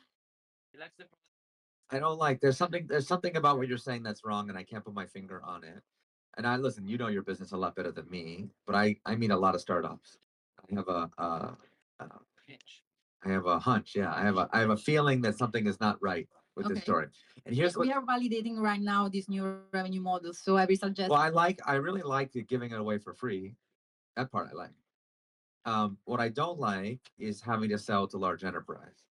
I don't like, there's something about what you're saying that's wrong, and I can't put my finger on it. And I listen, you know your business a lot better than me, but I meet a lot of startups. I have I have a hunch. Yeah, I have a feeling that something is not right with this Okay. story. And here's what We are validating right now this new revenue model. So I will suggest. well, I really like it giving it away for free. That part I like. What I don't like is having to sell to large enterprise.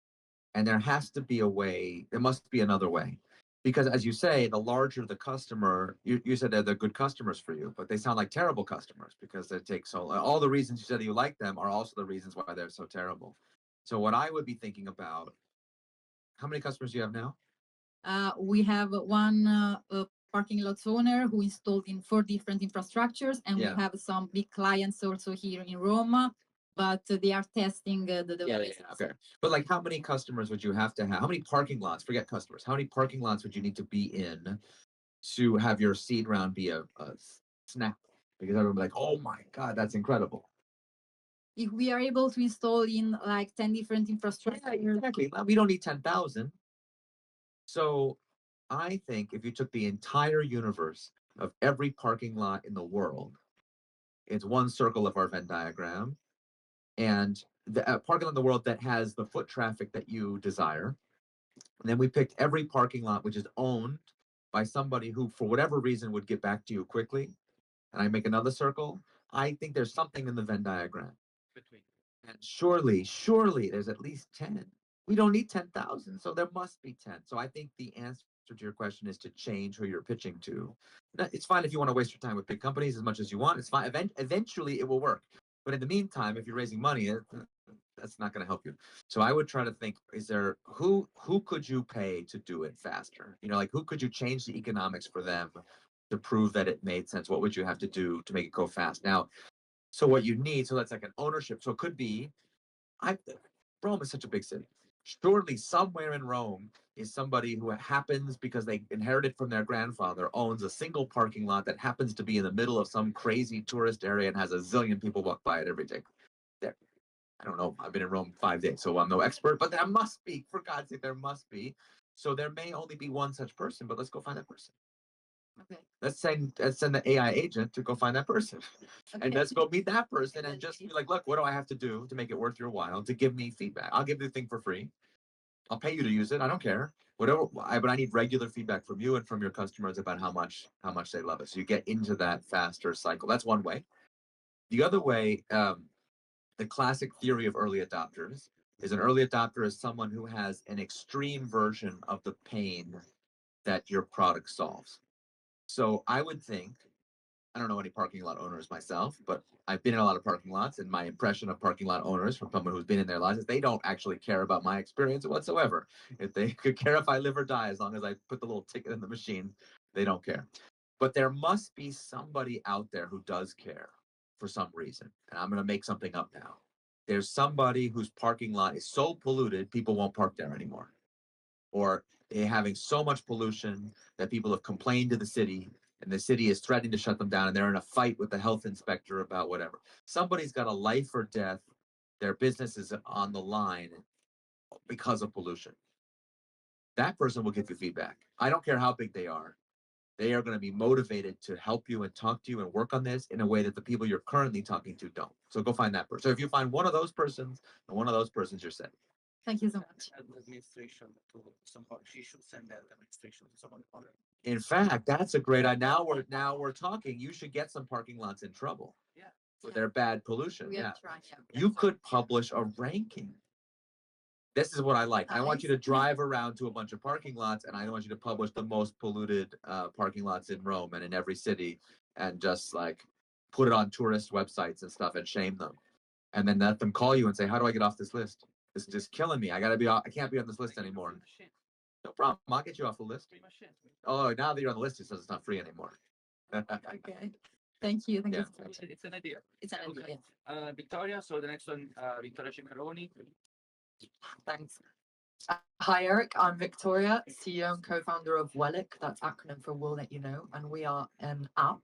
And there has to be a way, there must be another way. Because as you say, the larger the customer, you said that they're good customers for you, but they sound like terrible customers because they take so long. All the reasons you said that you like them are also the reasons why they're so terrible. So what I would be thinking about, how many customers do you have now? We have one parking lot owner who installed in 4 different infrastructures, and Yeah. we have some big clients also here in Roma, but they are testing the devices. Okay. But like, how many customers would you have to have? How many parking lots? Forget customers. How many parking lots would you need to be in to have your seed round be a snap? Because everyone would be like, oh my God, that's incredible. If we are able to install in like 10 different infrastructures, Yeah, exactly. We don't need 10,000. So I think if you took the entire universe of every parking lot in the world, it's one circle of our Venn diagram, and the parking lot in the world that has the foot traffic that you desire. And then we picked every parking lot which is owned by somebody who, for whatever reason, would get back to you quickly. And I make another circle. I think there's something in the Venn diagram. And surely there's at least 10. We don't need 10,000, so there must be 10. So I think the answer to your question is to change who you're pitching to. It's fine if you want to waste your time with big companies as much as you want. It's fine. Eventually it will work. But in the meantime, if you're raising money, that's not going to help you. So I would try to think, is there, who could you pay to do it faster? You know, like, who could you change the economics for them to prove that it made sense? What would you have to do to make it go fast? Now, so what you need, so that's like an ownership. So it could be, Rome is such a big city. Surely somewhere in Rome is somebody who happens, because they inherited from their grandfather, owns a single parking lot that happens to be in the middle of some crazy tourist area and has a zillion people walk by it every day. There. I don't know. I've been in Rome 5 days, so I'm no expert, but there must be, for God's sake, there must be. So there may only be one such person, but let's go find that person. Okay. Let's send the AI agent to go find that person. And Okay. let's go meet that person and just be like, look, what do I have to do to make it worth your while to give me feedback? I'll give the thing for free. I'll pay you to use it. I don't care. Whatever. But I need regular feedback from you and from your customers about how much they love it. So you get into that faster cycle. That's one way. The other way, the classic theory of early adopters is an early adopter is someone who has an extreme version of the pain that your product solves. So I would think, I don't know any parking lot owners myself, but I've been in a lot of parking lots, and my impression of parking lot owners from someone who's been in their lives is they don't actually care about my experience whatsoever. If they could care if I live or die, as long as I put the little ticket in the machine, they don't care. But there must be somebody out there who does care for some reason. And I'm going to make something up now. There's somebody whose parking lot is so polluted, people won't park there anymore. Or they're having so much pollution that people have complained to the city, and the city is threatening to shut them down, and they're in a fight with the health inspector about whatever. Somebody's got a life or death. Their business is on the line because of pollution. That person will give you feedback. I don't care how big they are. They are going to be motivated to help you and talk to you and work on this in a way that the people you're currently talking to don't. So go find that person. So if you find one of those persons and one of those persons, you're set. Thank you so much. Administration to someone. She should send that administration to someone. In fact, that's a great idea. Now we're talking. You should get some parking lots in trouble. Yeah. For their bad pollution. We Yeah. are trying. You could publish a ranking. This is what I like. I want you to drive around to a bunch of parking lots, and I want you to publish the most polluted parking lots in Rome and in every city, and just like put it on tourist websites and stuff and shame them. and then let them call you and say, how do I get off this list? This is just killing me. I can't be on this list anymore. No problem. I'll get you off the list. Oh, now that you're on the list, it says it's not free anymore. Okay. Thank you. Thank Yeah. you so much. It's an idea. It's an idea. Victoria. So the next one, Victoria Ciccaroni. Thanks. Hi, Eric. I'm Victoria, CEO and co-founder of Wellic. That's acronym for We'll Let You Know. And we are an app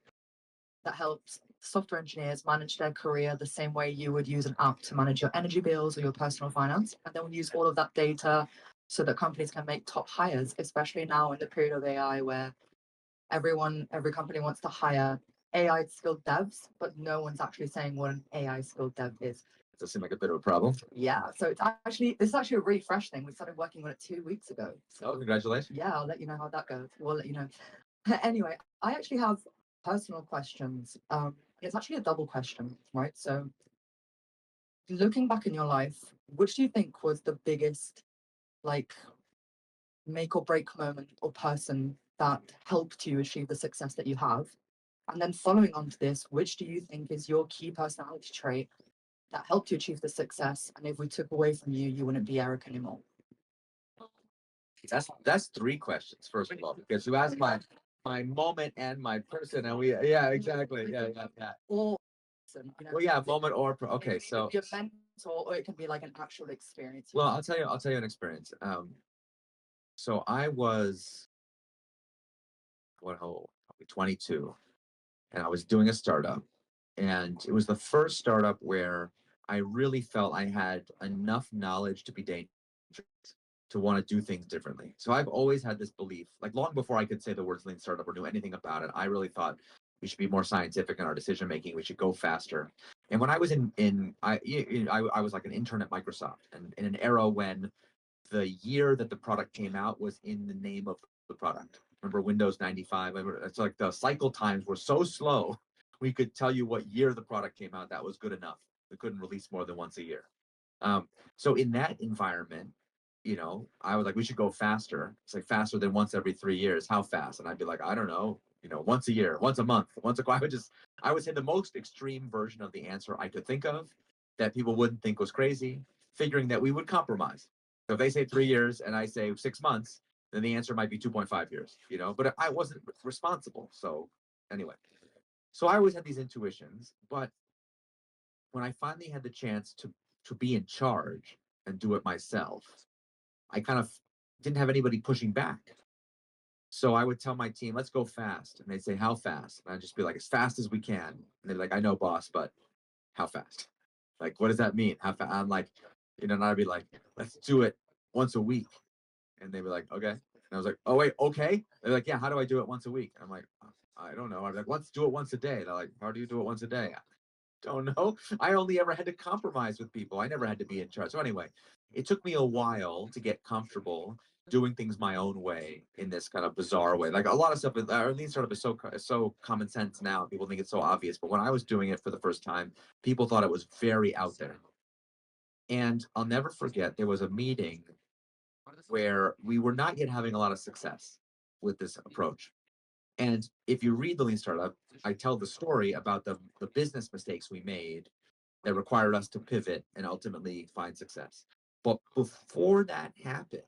that helps software engineers manage their career the same way you would use an app to manage your energy bills or your personal finance. And then we use all of that data so that companies can make top hires, especially now in the period of AI where every company wants to hire AI skilled devs, but no one's actually saying what an AI skilled dev is. It does seem like a bit of a problem. Yeah, so this is actually a really fresh thing. We started working on it 2 weeks ago. So Oh, congratulations. yeah, I'll let you know how that goes. We'll let you know. Anyway, I actually have personal questions. It's actually a double question, right? So looking back in your life, which do you think was the biggest like make or break moment or person that helped you achieve the success that you have? And then following on to this, which do you think is your key personality trait that helped you achieve the success? And if we took away from you, you wouldn't be Eric anymore. That's 3 questions, first of all, because you asked my moment and my person, and yeah, exactly. Yeah. Or Well, yeah, moment or, okay, so. your mentor, or it can be like an actual experience. Well, I'll tell you an experience. So I was, how old? Probably 22, and I was doing a startup, and it was the first startup where I really felt I had enough knowledge to be dangerous, to want to do things differently. So I've always had this belief, like long before I could say the words lean startup or knew anything about it, I really thought we should be more scientific in our decision making. We should go faster. And when I was I was like an intern at Microsoft, and in an era when the year that the product came out was in the name of the product. Remember Windows 95? It's like the cycle times were so slow. We could tell you what year the product came out. That was good enough. We couldn't release more than once a year. So in that environment, I was like, we should go faster. It's like faster than once every 3 years. How fast? And I'd be like, I don't know, once a year, once a month, I would say the most extreme version of the answer I could think of that people wouldn't think was crazy, figuring that we would compromise. So if they say 3 years and I say 6 months, then the answer might be 2.5 years, but I wasn't responsible. So anyway, so I always had these intuitions, but when I finally had the chance to be in charge and do it myself, I kind of didn't have anybody pushing back. So I would tell my team, let's go fast. And they'd say, how fast? And I'd just be like, as fast as we can. And they'd be like, I know, boss, but how fast? Like, what does that mean? How fast? I'm like, and I'd be like, let's do it once a week. And they'd be like, okay. And I was like, oh, wait, okay. They're like, yeah, how do I do it once a week? I'm like, I don't know. I'm like, let's do it once a day. They're like, how do you do it once a day? I don't know. I only ever had to compromise with people. I never had to be in charge. So anyway, it took me a while to get comfortable doing things my own way in this kind of bizarre way. Like a lot of stuff, lean startup is so common sense now. People think it's so obvious. But when I was doing it for the first time, people thought it was very out there. And I'll never forget, there was a meeting where we were not yet having a lot of success with this approach. And if you read the Lean Startup, I tell the story about the business mistakes we made that required us to pivot and ultimately find success. But before that happened,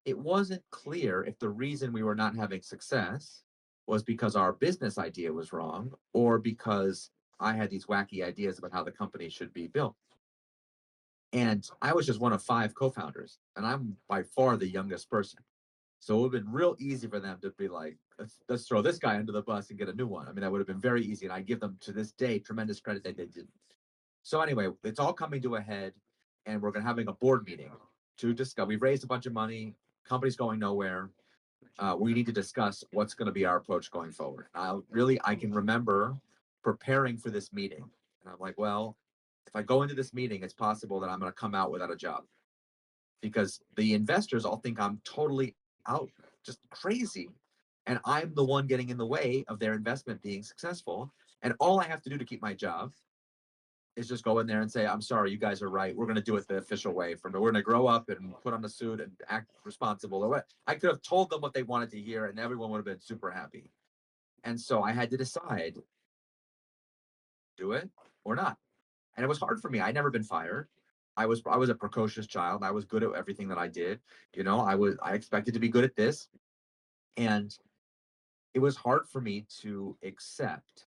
it wasn't clear if the reason we were not having success was because our business idea was wrong or because I had these wacky ideas about how the company should be built. And I was just one of 5 co-founders, and I'm by far the youngest person. So it would have been real easy for them to be like, let's throw this guy under the bus and get a new one. I mean, that would have been very easy. And I give them to this day tremendous credit that they didn't. So anyway, it's all coming to a head, and we're going to having a board meeting to discuss. We've raised a bunch of money. Company's going nowhere. We need to discuss what's going to be our approach going forward. I can remember preparing for this meeting. And I'm like, well, if I go into this meeting, it's possible that I'm going to come out without a job because the investors all think I'm totally out, just crazy. And I'm the one getting in the way of their investment being successful. And all I have to do to keep my job is just go in there and say, I'm sorry, you guys are right. We're going to do it the official way. We're going to grow up and put on a suit and act responsible. Or what? I could have told them what they wanted to hear and everyone would have been super happy. And so I had to decide, do it or not. And it was hard for me. I'd never been fired. I was a precocious child. I was good at everything that I did. I expected to be good at this. And it was hard for me to accept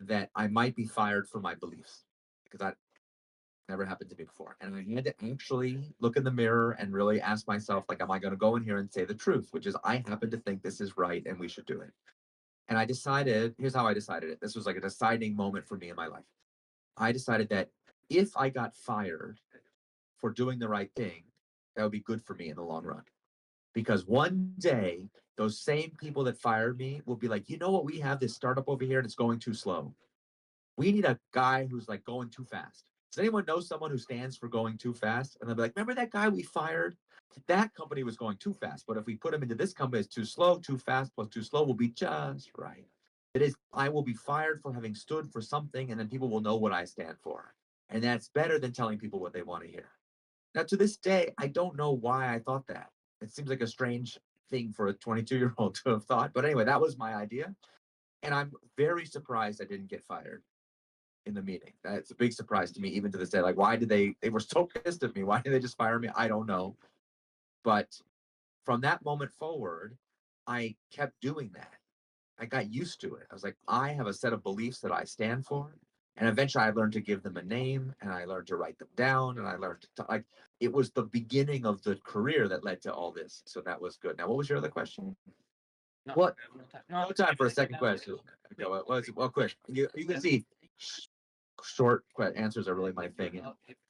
that I might be fired for my beliefs because that never happened to me before. And I had to actually look in the mirror and really ask myself, like, am I going to go in here and say the truth, which is I happen to think this is right and we should do it. And I decided, here's how I decided it. This was like a deciding moment for me in my life. I decided that if I got fired for doing the right thing, that would be good for me in the long run. Because one day, those same people that fired me will be like, you know what, we have this startup over here and it's going too slow. We need a guy who's like going too fast. Does anyone know someone who stands for going too fast? And they'll be like, remember that guy we fired? That company was going too fast. But if we put him into this company, it's too slow, too fast plus too slow will be just right. It is, I will be fired for having stood for something, and then people will know what I stand for. And that's better than telling people what they want to hear. Now, to this day, I don't know why I thought that. It seems like a strange thing for a 22-year-old to have thought. But anyway, that was my idea. And I'm very surprised I didn't get fired in the meeting. That's a big surprise to me, even to this day. Like, why did they were so pissed at me? Why did they just fire me? I don't know. But from that moment forward, I kept doing that. I got used to it. I was like, I have a set of beliefs that I stand for. And eventually I learned to give them a name, and I learned to write them down, and I learned to like, it was the beginning of the career that led to all this. So that was good. Now, what was your other question? What? No time for a second question. Okay, what quick? You can see short answers are really my thing.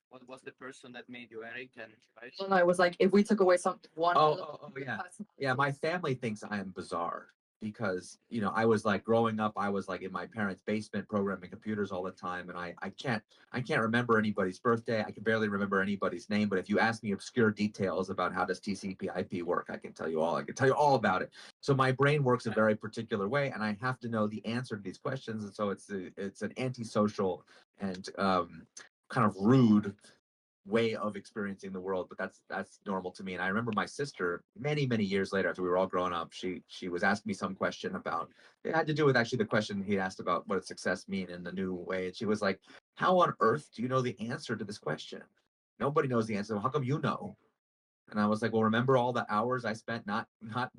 What was the person that made you Eric and Ries? No, it was like if we took away one. Yeah. Yeah, my family thinks I am bizarre because, I was like growing up, I was like in my parents' basement programming computers all the time. And I can't remember anybody's birthday. I can barely remember anybody's name. But if you ask me obscure details about how does TCP/IP work, I can tell you all about it. So my brain works a very particular way, and I have to know the answer to these questions. And so it's an antisocial and kind of rude way of experiencing the world, but that's normal to me. And I remember my sister many years later, after we were all grown up, she was asking me some question about, it had to do with actually the question he asked about what does success mean in the new way. And she was like, how on earth do you know the answer to this question? Nobody knows the answer. Well, how come you know? And I was like, well, remember all the hours I spent not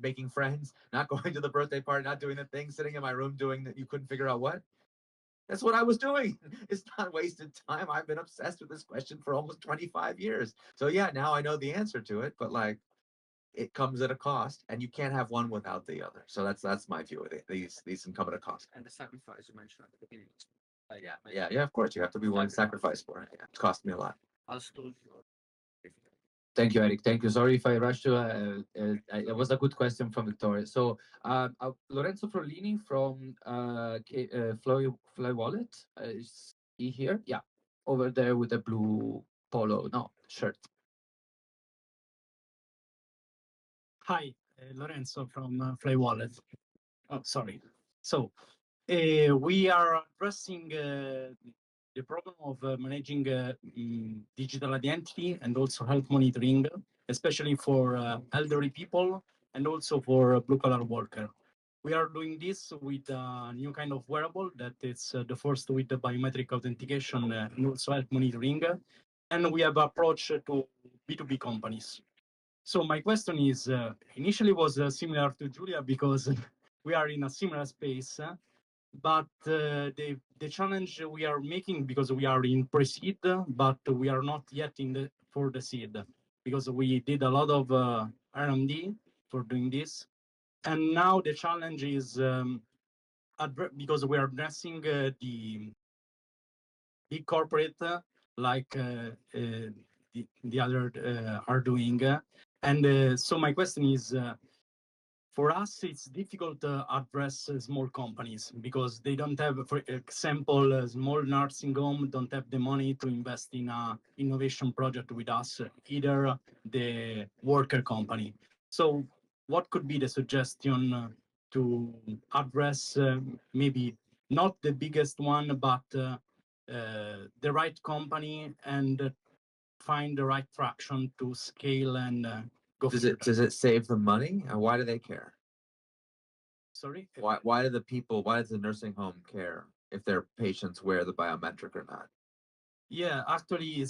making friends, not going to the birthday party, not doing the thing, sitting in my room doing that, you couldn't figure out what? That's what I was doing. It's not wasted time. I've been obsessed with this question for almost 25 years. So yeah, now I know the answer to it, but like it comes at a cost, and you can't have one without the other. So that's my view of it. These can come at a cost. And the sacrifice you mentioned at the beginning. Yeah, of course. You have to be willing to sacrifice for it. Yeah, it's cost me a lot. Thank you, Eric. Thank you. Sorry if I rushed you. It was a good question from Victoria. So, Lorenzo Frollini from Fly Wallet, is he here? Yeah, over there with the blue polo, no, shirt. Hi, Lorenzo from Fly Wallet. Oh, sorry. So, we are addressing the problem of managing digital identity and also health monitoring, especially for elderly people and also for blue-collar worker. We are doing this with a new kind of wearable that is the first with the biometric authentication and also health monitoring. And we have approach to B2B companies. So my question is, initially was similar to Julia because we are in a similar space, but the challenge we are making, because we are in pre-seed, but we are not yet for the seed, because we did a lot of R&D for doing this. And now the challenge is because we are addressing the big corporate like the other are doing. And so my question is, for us, it's difficult to address small companies because they don't have, for example, a small nursing home don't have the money to invest in an innovation project with us, either the worker company. So what could be the suggestion to address maybe not the biggest one, but the right company and find the right traction to scale and go Does further? it save them money? And why do they care? Sorry? Why does the nursing home care if their patients wear the biometric or not? Yeah, actually,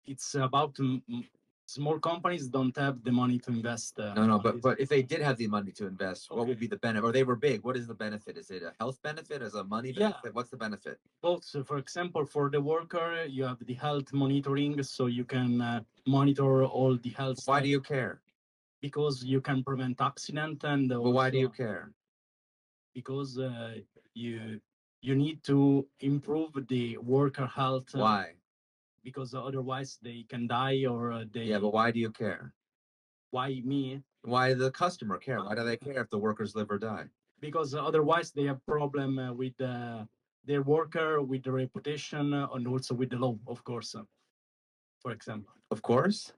it's about small companies don't have the money to invest. No, on this. but if they did have the money to invest, what would be the benefit? Or they were big, what is the benefit? Is it a health benefit? Is it a money Yeah. benefit? What's the benefit? Both, so for example, for the worker, you have the health monitoring, so you can monitor all the health. Why stuff do you care? Because you can prevent accident, and Well, why do you also care? because you need to improve the worker health. Why? Because otherwise they can die, or they. Yeah, but why do you care? Why me? Why does the customer care? Why do they care if the workers live or die? Because otherwise they have problem with their worker, with the reputation, and also with the law, of course. For example. Of course.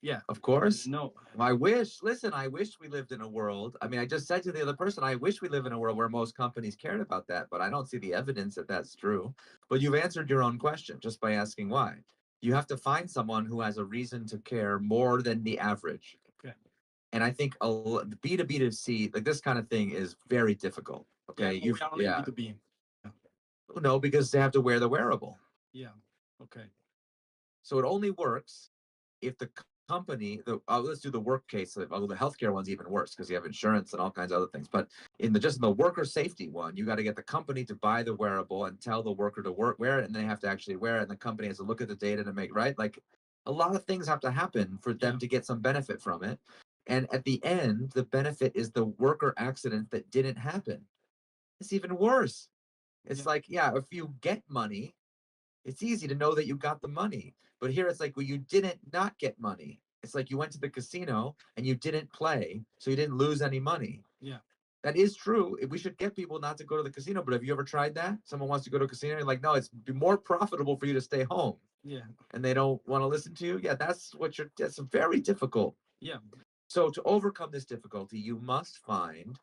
Yeah. Of course. No. I wish we lived in a world. I mean, I just said to the other person, I wish we live in a world where most companies cared about that, but I don't see the evidence that that's true. But you've answered your own question just by asking why. You have to find someone who has a reason to care more than the average. Okay. And I think B2B to C, like this kind of thing is very difficult. Okay. Yeah, we are only yeah. B2B. No, because they have to wear the wearable. Yeah. Okay. So it only works if the company, let's do the work case. The healthcare one's even worse because you have insurance and all kinds of other things. But in the worker safety one, you got to get the company to buy the wearable and tell the worker to wear it, and they have to actually wear it, and the company has to look at the data to make right. Like a lot of things have to happen for them to get some benefit from it. And at the end, the benefit is the worker accident that didn't happen. It's even worse. It's like, yeah, if you get money, it's easy to know that you got the money. But here it's like, well, you didn't not get money. It's like you went to the casino and you didn't play, so you didn't lose any money. Yeah. That is true. We should get people not to go to the casino. But have you ever tried that? Someone wants to go to a casino, you're like, no, it's more profitable for you to stay home. Yeah. And they don't want to listen to you. Yeah, that's very difficult. Yeah. So to overcome this difficulty, you must find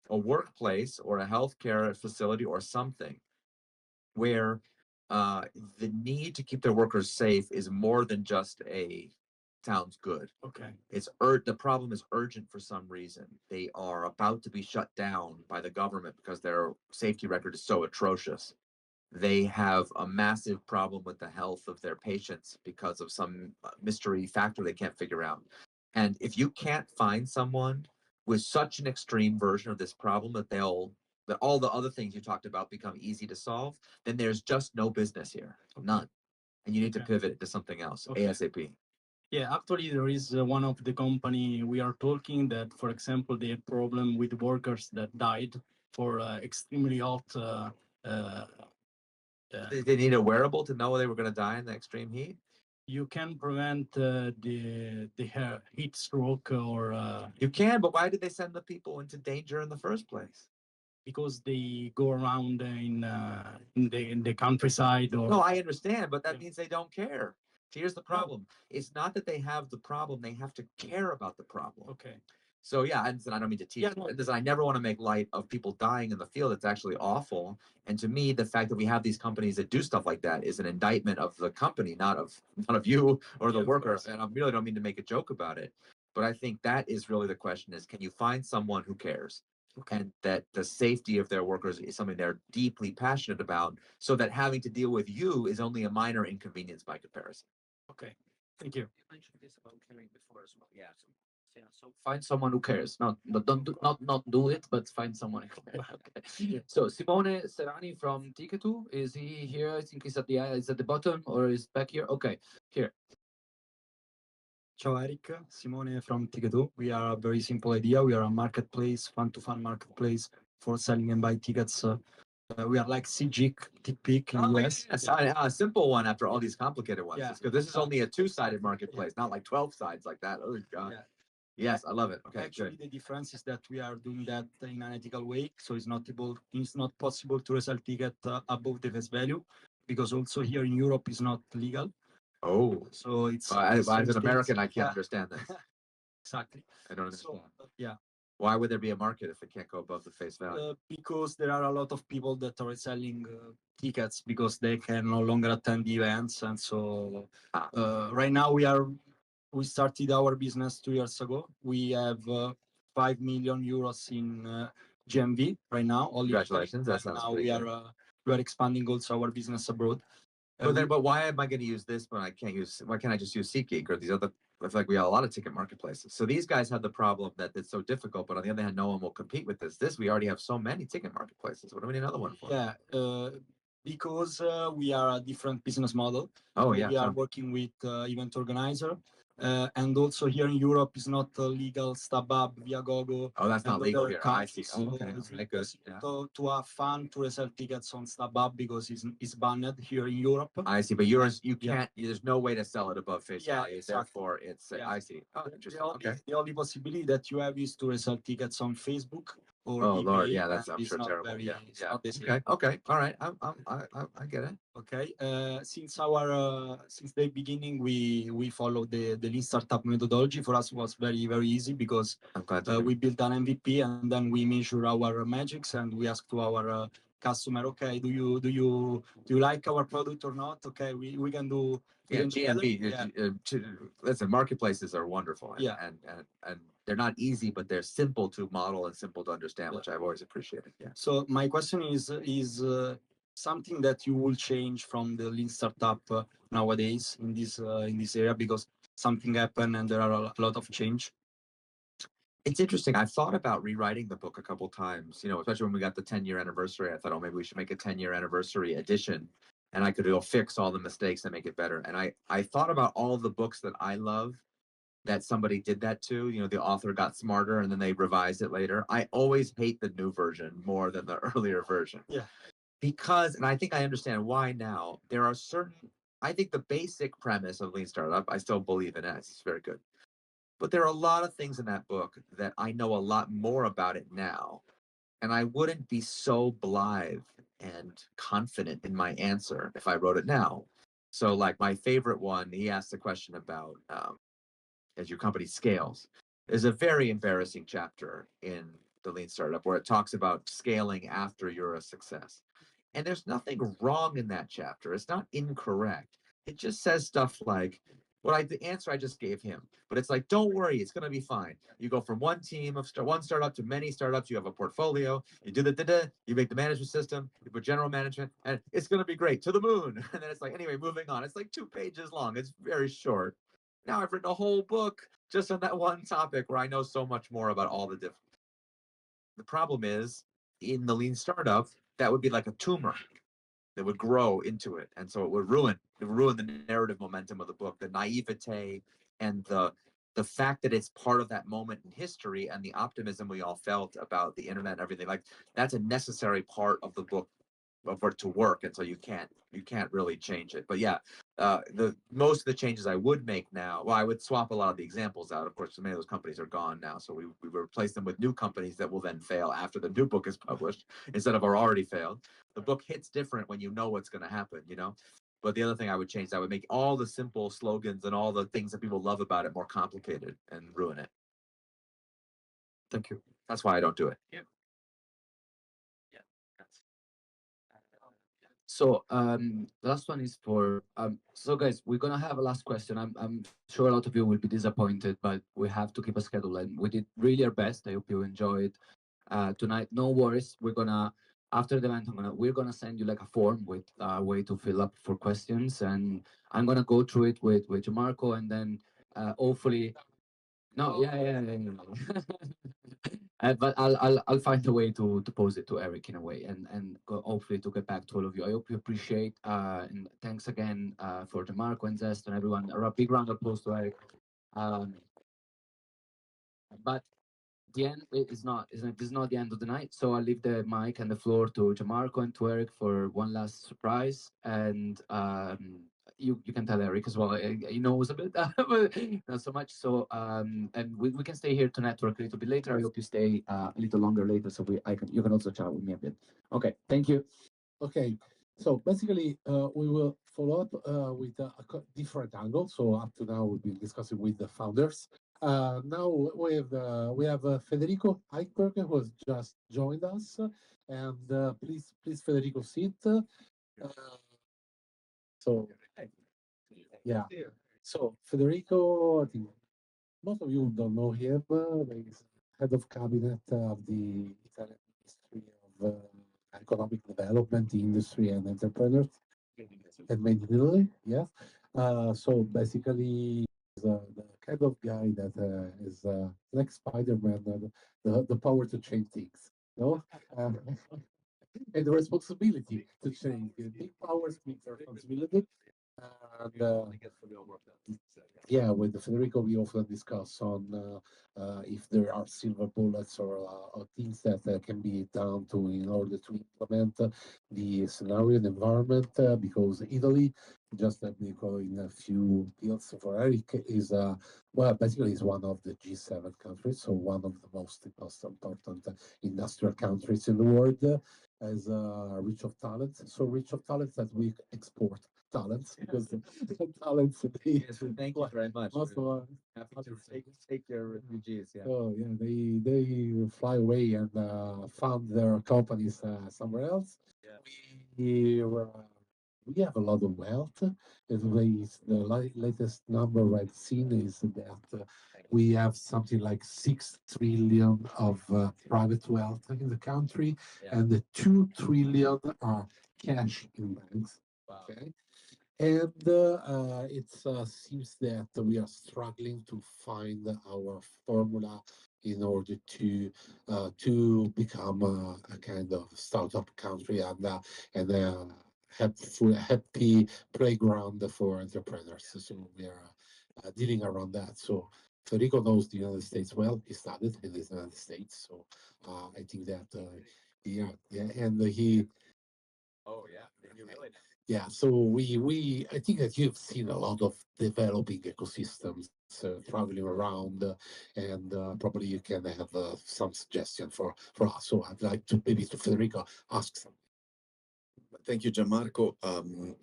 a workplace or a healthcare facility or something where the need to keep their workers safe is more than just a sounds good. Okay. The problem is urgent for some reason. They are about to be shut down by the government because their safety record is so atrocious. They have a massive problem with the health of their patients because of some mystery factor they can't figure out. And if you can't find someone with such an extreme version of this problem that all the other things you talked about become easy to solve, then there's just no business here. None. And you need to pivot to something else ASAP. Yeah, actually, there is one of the company we are talking that, for example, they had problem with workers that died for extremely hot. They need a wearable to know they were going to die in the extreme heat. You can prevent the heat stroke, or you can, but why did they send the people into danger in the first place? Because they go around in the countryside. Or no, I understand, but that means they don't care. Here's the problem. It's not that they have the problem, they have to care about the problem. Okay. So yeah, and I don't mean to teach this. I never want to make light of people dying in the field. It's actually awful. And to me, the fact that we have these companies that do stuff like that is an indictment of the company, not of you or the worker. And I really don't mean to make a joke about it. But I think that is really the question: is can you find someone who cares? And that the safety of their workers is something they're deeply passionate about, so that having to deal with you is only a minor inconvenience by comparison. Okay, thank you. You mentioned this about caring before as well. So find someone who cares. Not do it, but find someone who cares. Okay. So Simone Serrani from Ticket2, is he here? I think he's at the bottom, or is back here. Okay, here. Ciao Eric, Simone from Ticket2. We are a very simple idea. We are a marketplace, fun-to-fun marketplace for selling and buy tickets. We are like CGIC, TickPick in the US. Yes, a simple one after all these complicated ones. Yeah. Because this is only a two-sided marketplace, not like 12 sides like that. Oh God. Yeah. Yes, I love it. Okay, Actually, good. the difference is that we are doing that in an ethical way. So it's not possible to resell ticket above the face value, because also here in Europe is not legal. Oh, so it's as an American, I can't understand this. Exactly. I don't understand. So, yeah. Why would there be a market if it can't go above the face value? Because there are a lot of people that are selling tickets because they can no longer attend the events, and so right now we started our business 2 years ago. We have 5 million euros in GMV right now. Congratulations, that sounds now pretty we good. are we are expanding also our business abroad. But why am I going to use this when I can't use? Why can't I just use SeatGeek or these other? I feel like we have a lot of ticket marketplaces. So these guys have the problem that it's so difficult, but on the other hand, no one will compete with this. We already have so many ticket marketplaces. What do we need another one for? Yeah, because we are a different business model. Oh, So yeah, we are so- working with event organizer, and also here in Europe is not legal StubHub, Viagogo. Oh, that's not and legal other here. I see. countries. Oh, okay. So it's Okay, good. impossible to have fun to resell tickets on StubHub because it's banned here in Europe. I see, but yours, you Yeah. can't. There's no way to sell it above face Yeah, value. exactly. Therefore, it's. Yeah. I see. Oh, The interesting. only, Okay. the only possibility that you have is to resell tickets on Facebook or Oh Lord, eBay, yeah, that's and I'm it's sure not terrible. very- Yeah, it's yeah. not the same. Okay, okay, all right. I get it. Okay. Since the beginning, we follow the lean startup methodology. For us, was very easy because I'm glad to. we built an MVP and then we measure our metrics and we ask to our customer, okay, do you like our product or not? Okay, we can do. we Yeah, can do better. GMB. Yeah. Listen, marketplaces are wonderful. Yeah. And they're not easy, but they're simple to model and simple to understand, Yeah. which I've always appreciated. Yeah. So my question is something that you will change from the lean startup nowadays in this area because something happened and there are a lot of change. It's interesting. I've thought about rewriting the book a couple times, especially when we got the 10-year anniversary. I thought, oh, maybe we should make a 10-year anniversary edition and I could go fix all the mistakes and make it better. And I thought about all the books that I love that somebody did that to, the author got smarter and then they revised it later. I always hate the new version more than the earlier version. Yeah. Because, and I think I understand why now, there are certain, I think the basic premise of Lean Startup, I still believe in it. It's very good. But there are a lot of things in that book that I know a lot more about it now. And I wouldn't be so blithe and confident in my answer if I wrote it now. So, like my favorite one, he asked a question about as your company scales. There's a very embarrassing chapter in the Lean Startup where it talks about scaling after you're a success. And there's nothing wrong in that chapter. It's not incorrect. It just says stuff like the answer I just gave him. But it's like, don't worry, it's going to be fine. You go from one team of one startup to many startups. You have a portfolio. You do you make the management system. You put general management, and it's going to be great to the moon. And then it's like, anyway, moving on. It's like 2 pages long. It's very short. Now I've written a whole book just on that one topic where I know so much more about all the different. The problem is in the lean startup, that would be like a tumor that would grow into it. And so it would ruin the narrative momentum of the book, the naivete and the fact that it's part of that moment in history and the optimism we all felt about the internet and everything. Like that's a necessary part of the book for it to work. And so you can't really change it. But yeah, the most of the changes I would make now, well, I would swap a lot of the examples out. Of course, so many of those companies are gone now. So we replace them with new companies that will then fail after the new book is published instead of already failed. The book hits different when you know what's going to happen, But the other thing I would change, I would make all the simple slogans and all the things that people love about it more complicated and ruin it. Thank you. That's why I don't do it. Yeah. So the last one is for so guys, we're gonna have a last question. I'm sure a lot of you will be disappointed, but we have to keep a schedule and we did really our best. I hope you enjoyed tonight. No worries. We're gonna after the event we're gonna send you like a form with a way to fill up for questions, and I'm gonna go through it with Gianmarco, and then hopefully no, yeah. But I'll find a way to pose it to Eric in a way, and hopefully to get back to all of you. I hope you appreciate and thanks again for Gianmarco and Zest and everyone. A big round of applause to Eric. But the end is not this is not the end of the night. So I'll leave the mic and the floor to Gianmarco and to Eric for one last surprise, and you can tell Eric as well. He knows a bit, but not so much. So and we can stay here to network a little bit later. I hope you stay a little longer later, so you can also chat with me a bit. Okay, thank you. Okay, so basically, we will follow up with a different angle. So up to now, we've been discussing with the founders. Now we have Federico Eichberg who has just joined us, and please Federico sit. So yeah, so Federico, I think most of you don't know him. He's head of cabinet of the Italian Ministry of economic development, industry, and entrepreneurs, and made in Italy. Yes. So basically, the kind of guy that is like Spider-Man, the power to change things. No, and the responsibility to change. Big powers, big responsibility. And yeah, with Federico, we often discuss on if there are silver bullets or things that can be done to in order to implement the scenario and environment. Because Italy, just let me go in a few fields for Eric, is well, basically is one of the G7 countries, so one of the most important industrial countries in the world. As rich of talent, so rich of talent that we export talents because the talents they Yes, well, thank you very much. also Happy to take their refugees. Yeah. so yeah they fly away and found their companies somewhere else. We were, we have a lot of wealth. The latest number I've seen is that we have something like 6 trillion of private wealth in the country, Yeah. and the 2 trillion are cash in banks. Wow. Okay. And it seems that we are struggling to find our formula in order to become a kind of startup country and happy playground for entrepreneurs. So we are dealing around that. So Federico knows the United States well. He studied in the United States, so I think that yeah, and he. Oh yeah. You really know. Yeah, so we I think that you've seen a lot of developing ecosystems traveling around, and probably you can have some suggestion for us. So I'd like to maybe to Federico ask some. Thank you, Gianmarco.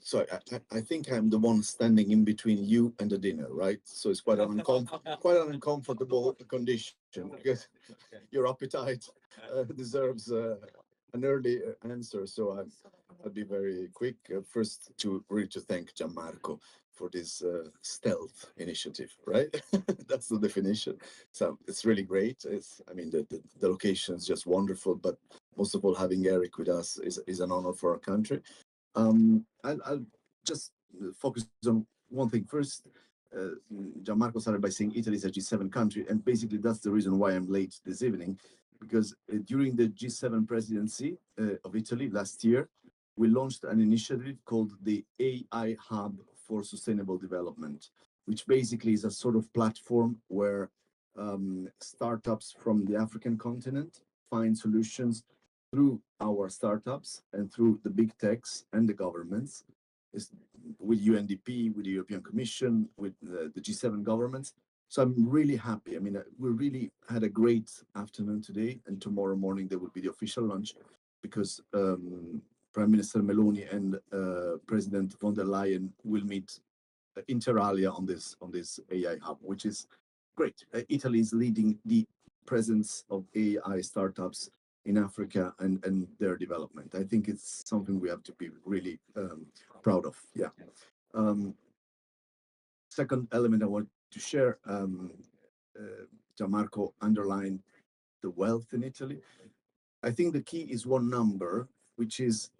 So I think I'm the one standing in between you and the dinner, right? So it's quite an quite an uncomfortable condition because your appetite deserves an early answer. So I'll be very quick. First, to really to thank Gianmarco for this stealth initiative, right? That's the definition. So it's really great. I mean, the location is just wonderful, but most of all, having Eric with us is an honor for our country. I'll just focus on one thing first. Gianmarco started by saying Italy is a G7 country, and basically that's the reason why I'm late this evening, because during the G7 presidency of Italy last year, we launched an initiative called the AI Hub for Sustainable Development, which basically is a sort of platform where startups from the African continent find solutions through our startups and through the big techs and the governments, with UNDP, with the European Commission, with the G7 governments. So I'm really happy. I mean, we really had a great afternoon today, and tomorrow morning there will be the official launch, because Prime Minister Meloni and President von der Leyen will meet inter alia on this AI hub, which is great. Italy is leading the presence of AI startups in Africa and their development. I think it's something we have to be really proud of. Yeah. Second element I want to share, Gianmarco underlined the wealth in Italy. I think the key is one number, which is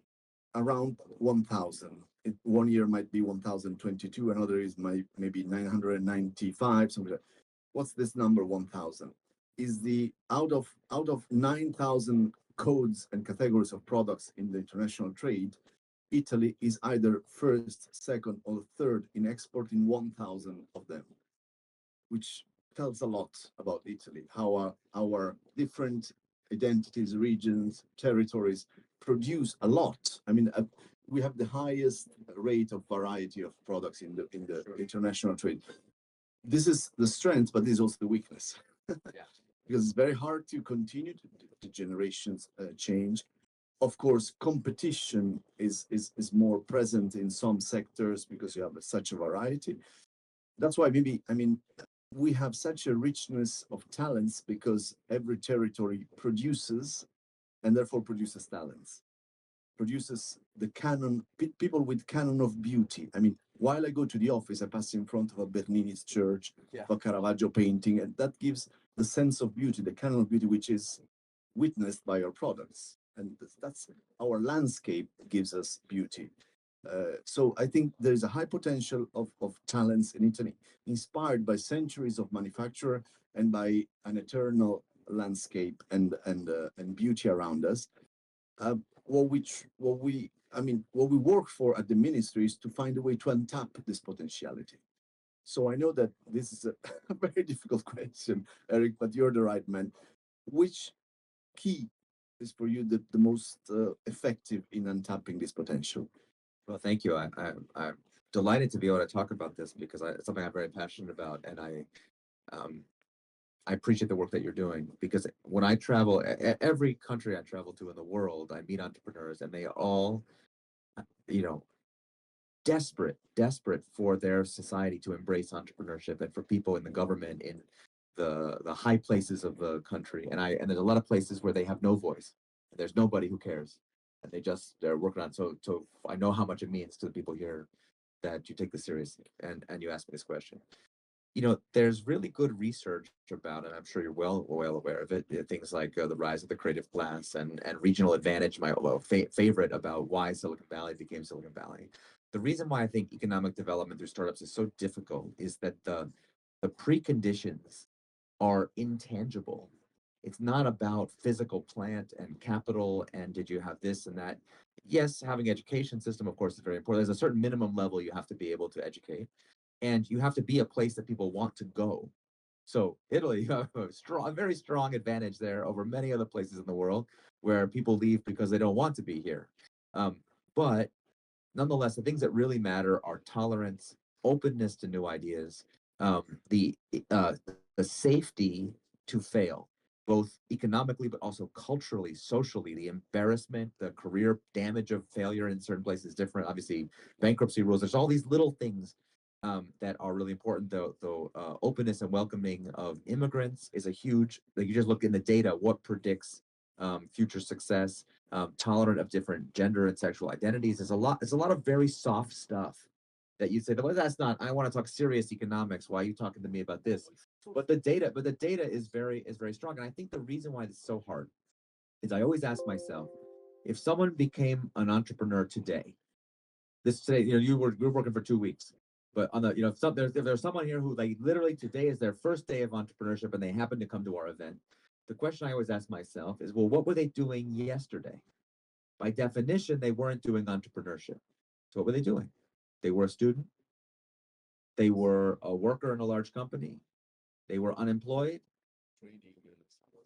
around 1,000. One year might be 1,022, another is maybe 995, something like that. What's this number 1,000? Is the out of 9,000 codes and categories of products in the international trade, Italy is either first, second, or third in exporting 1,000 of them, which tells a lot about Italy, how our different identities, regions, territories produce a lot. I mean, we have the highest rate of variety of products in the international trade. This is the strength, but this is also the weakness. Yeah. Because it's very hard to continue to generations change. Of course, competition is more present in some sectors because you have such a variety. That's why maybe, I mean, we have such a richness of talents because every territory produces and therefore produces talents, produces the canon, people with canon of beauty. I mean, while I go to the office, I pass in front of a Bernini's church, Yeah. a Caravaggio painting, and that gives the sense of beauty, the canon of beauty, which is witnessed by our products. and that's our landscape gives us beauty. So I think there's a high potential of talents in Italy, inspired by centuries of manufacture and by an eternal landscape and beauty around us. What we work for at the ministry is to find a way to untap this potentiality. So I know that this is a, a very difficult question, Eric, but you're the right man. Which key is for you the most effective in untapping this potential? Well, thank you. I'm delighted to be able to talk about this because it's something I'm very passionate about, and I appreciate the work that you're doing. Because when I travel, every country I travel to in the world, I meet entrepreneurs, and they are all, you know, desperate for their society to embrace entrepreneurship, and for people in the government, in the high places of the country. And there's a lot of places where they have no voice. There's nobody who cares, and they're working on. So I know how much it means to the people here that you take this seriously, and you ask me this question. There's really good research about, and I'm sure you're well aware of it, things like the rise of the creative class and regional advantage, my favorite, about why Silicon Valley became Silicon Valley. The reason why I think economic development through startups is so difficult is that the preconditions are intangible. It's not about physical plant and capital and did you have this and that. Yes, having education system, of course, is very important. There's a certain minimum level you have to be able to educate, and you have to be a place that people want to go. So Italy, you have a very strong advantage there over many other places in the world where people leave because they don't want to be here. But nonetheless, the things that really matter are tolerance, openness to new ideas, the safety to fail, both economically but also culturally, socially. The embarrassment, the career damage of failure in certain places is different. Obviously, bankruptcy rules. There's all these little things that are really important. Though openness and welcoming of immigrants is a huge. Like, you just look in the data, what predicts future success. Tolerant of different gender and sexual identities. There's a lot of very soft stuff that you say, well, that's not. I want to talk serious economics. Why are you talking to me about this? But the data is very strong. And I think the reason why it's so hard is I always ask myself, if someone became an entrepreneur today, you're working for 2 weeks, but on the if there's someone here who, like, literally today is their first day of entrepreneurship and they happen to come to our event, the question I always ask myself is, well, what were they doing yesterday? By definition, they weren't doing entrepreneurship. So what were they doing? They were a student. They were a worker in a large company. They were unemployed.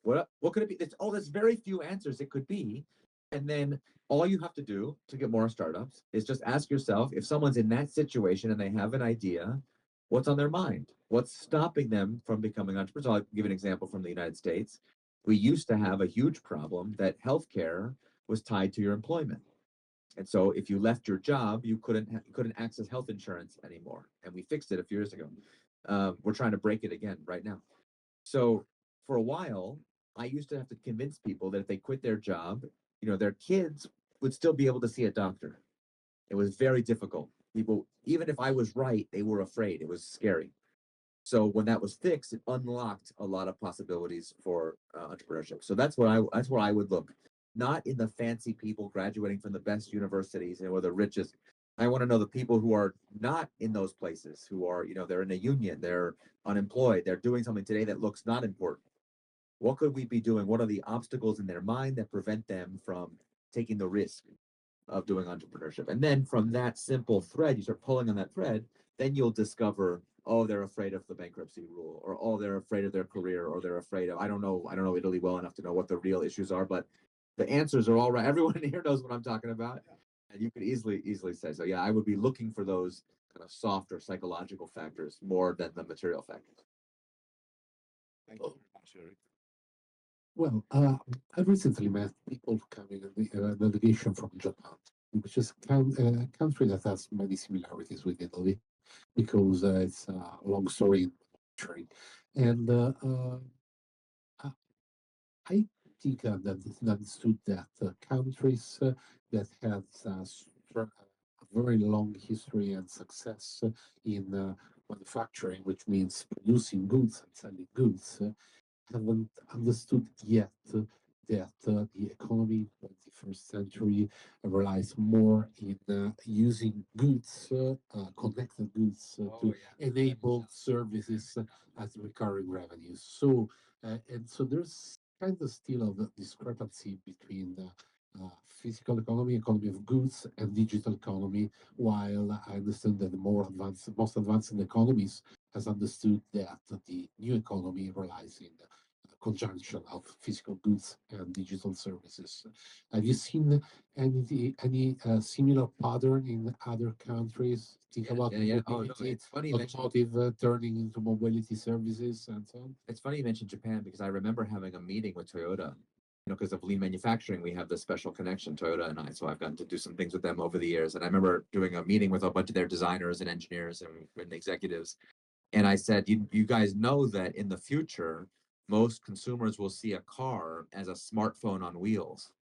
What could it be? There's very few answers it could be. And then all you have to do to get more startups is just ask yourself, if someone's in that situation and they have an idea, what's on their mind? What's stopping them from becoming entrepreneurs? I'll give an example from the United States. We used to have a huge problem that healthcare was tied to your employment. And so if you left your job, you couldn't access health insurance anymore. And we fixed it a few years ago. We're trying to break it again right now. So for a while, I used to have to convince people that if they quit their job, their kids would still be able to see a doctor. It was very difficult. People, even if I was right, they were afraid. It was scary. So when that was fixed, it unlocked a lot of possibilities for entrepreneurship. So that's where I would look, not in the fancy people graduating from the best universities or the richest. I want to know the people who are not in those places, who are, they're in a union, they're unemployed, they're doing something today that looks not important. What could we be doing? What are the obstacles in their mind that prevent them from taking the risk of doing entrepreneurship? And then from that simple thread, you start pulling on that thread, then you'll discover, oh, they're afraid of the bankruptcy rule, or oh, they're afraid of their career, or they're afraid of, I don't know Italy well enough to know what the real issues are, but the answers are all right. Everyone in here knows what I'm talking about. And you could easily say, so yeah, I would be looking for those kind of soft or psychological factors more than the material factors. Thank you very much, Eric. Well, I recently met people coming in a delegation from Japan, which is a country that has many similarities with Italy, because it's a long story in history. And I think that it's understood that countries that have a very long history and success in manufacturing, which means producing goods and selling goods, haven't understood yet that the economy in 21st century relies more in using goods, connected goods, to enable services as recurring revenues. So, and so there's kind of still a discrepancy between the physical economy, economy of goods, and digital economy. While I understand that the most advanced economies has understood that the new economy relies in conjunction of physical goods and digital services. Have you seen any similar pattern in other countries? Think about Oh, no, mobility, it's funny you mentioned, automotive turning into mobility services and so on. it's funny you mentioned Japan because I remember having a meeting with Toyota. You know, because of lean manufacturing, we have this special connection, Toyota and I. So I've gotten to do some things with them over the years. And I remember doing a meeting with a bunch of their designers and engineers and executives. And I said, you guys know that in the future, most consumers will see a car as a smartphone on wheels.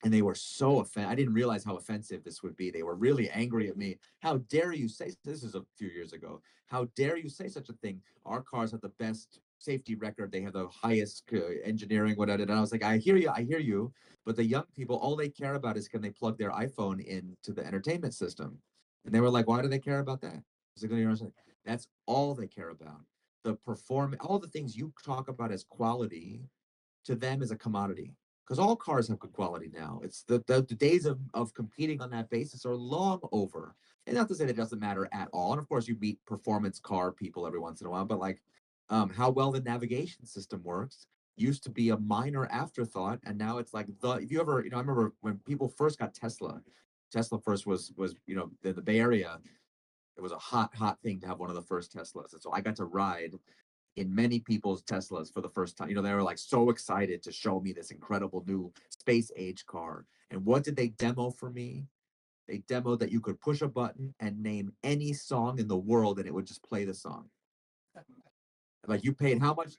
And they were so offended. I didn't realize how offensive this would be. They were really angry at me. How dare you say, this is a few years ago. How dare you say such a thing? Our cars have the best safety record. They have the highest engineering, whatever. And I was like, I hear you. But the young people, all they care about is can they plug their iPhone into the entertainment system? And they were like, why do they care about that? I was like, that's all they care about. The all the things you talk about as quality to them is a commodity because all cars have good quality now. It's the days of competing on that basis are long over. And not to say that it doesn't matter at all. And of course, you meet performance car people every once in a while, but like how well the navigation system works used to be a minor afterthought, and now it's like if you ever, I remember when people first got Tesla. Tesla first was in the Bay Area. It was a hot thing to have one of the first Teslas, and so I got to ride in many people's Teslas for the first time. They were like so excited to show me this incredible new space age car. And what did they demo for me? They demoed that you could push a button and name any song in the world and it would just play the song. Like you paid how much?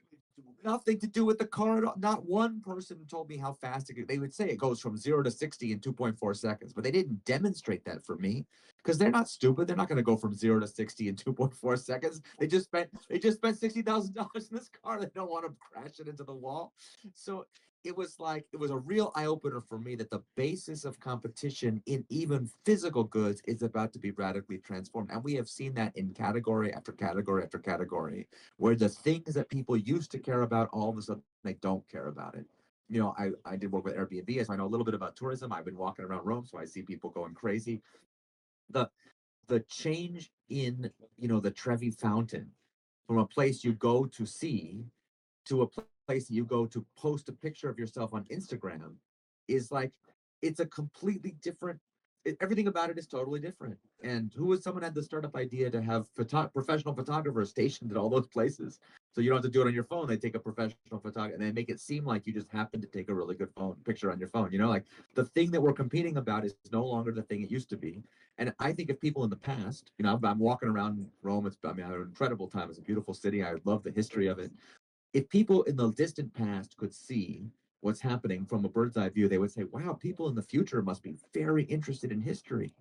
Nothing to do with the car at all. Not one person told me how fast they would say it goes from 0 to 60 in 2.4 seconds, but they didn't demonstrate that for me because they're not stupid. They're not going to go from 0 to 60 in 2.4 seconds. They just spent $60,000 in this car. They don't want to crash it into the wall. So it was a real eye opener for me that the basis of competition in even physical goods is about to be radically transformed. And we have seen that in category after category after category, where the things that people used to care about, all of a sudden they don't care about it. I did work with Airbnb, so I know a little bit about tourism. I've been walking around Rome, so I see people going crazy. The change in, the Trevi Fountain from a place you go to see to a place that you go to post a picture of yourself on Instagram is like, it's a completely different, everything about it is totally different. And someone had the startup idea to have professional photographers stationed at all those places. So you don't have to do it on your phone. They take a professional photographer and they make it seem like you just happen to take a really good picture on your phone. Like the thing that we're competing about is no longer the thing it used to be. And I think if people in the past, I'm walking around Rome, I had an incredible time. It's a beautiful city. I love the history of it. If people in the distant past could see what's happening from a bird's eye view, they would say, wow, people in the future must be very interested in history.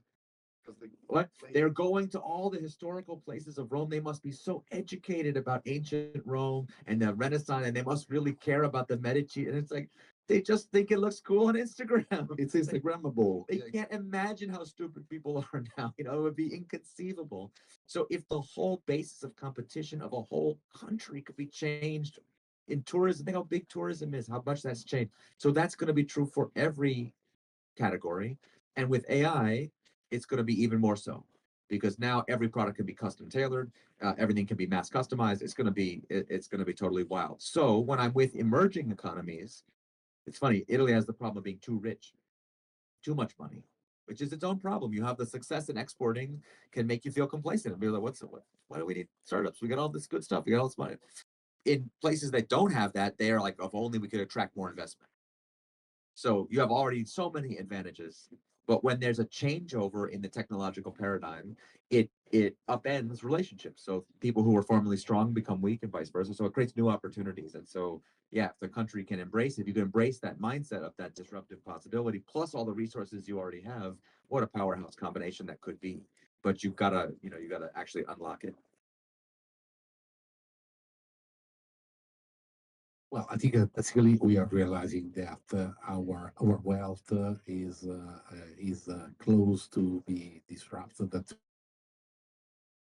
What? They're going to all the historical places of Rome. They must be so educated about ancient Rome and the Renaissance, and they must really care about the Medici. And it's like, they just think it looks cool on Instagram. It's Instagrammable. They can't imagine how stupid people are now. It would be inconceivable. So if the whole basis of competition of a whole country could be changed in tourism, think how big tourism is, how much that's changed. So that's going to be true for every category. And with AI, it's going to be even more so because now every product can be custom tailored. Everything can be mass customized. It's going to be totally wild. So when I'm with emerging economies, it's funny. Italy has the problem of being too rich, too much money, which is its own problem. You have the success in exporting can make you feel complacent and be like, why do we need startups? We got all this good stuff. We got all this money. In places that don't have that, they are like, if only we could attract more investment. So you have already so many advantages. But when there's a changeover in the technological paradigm, it upends relationships. So people who were formerly strong become weak and vice versa. So it creates new opportunities. And so, yeah, if the country can embrace it, if you can embrace that mindset of that disruptive possibility, plus all the resources you already have, what a powerhouse combination that could be. But you gotta actually unlock it. Well, I think basically we are realizing that our wealth is close to be disrupted. That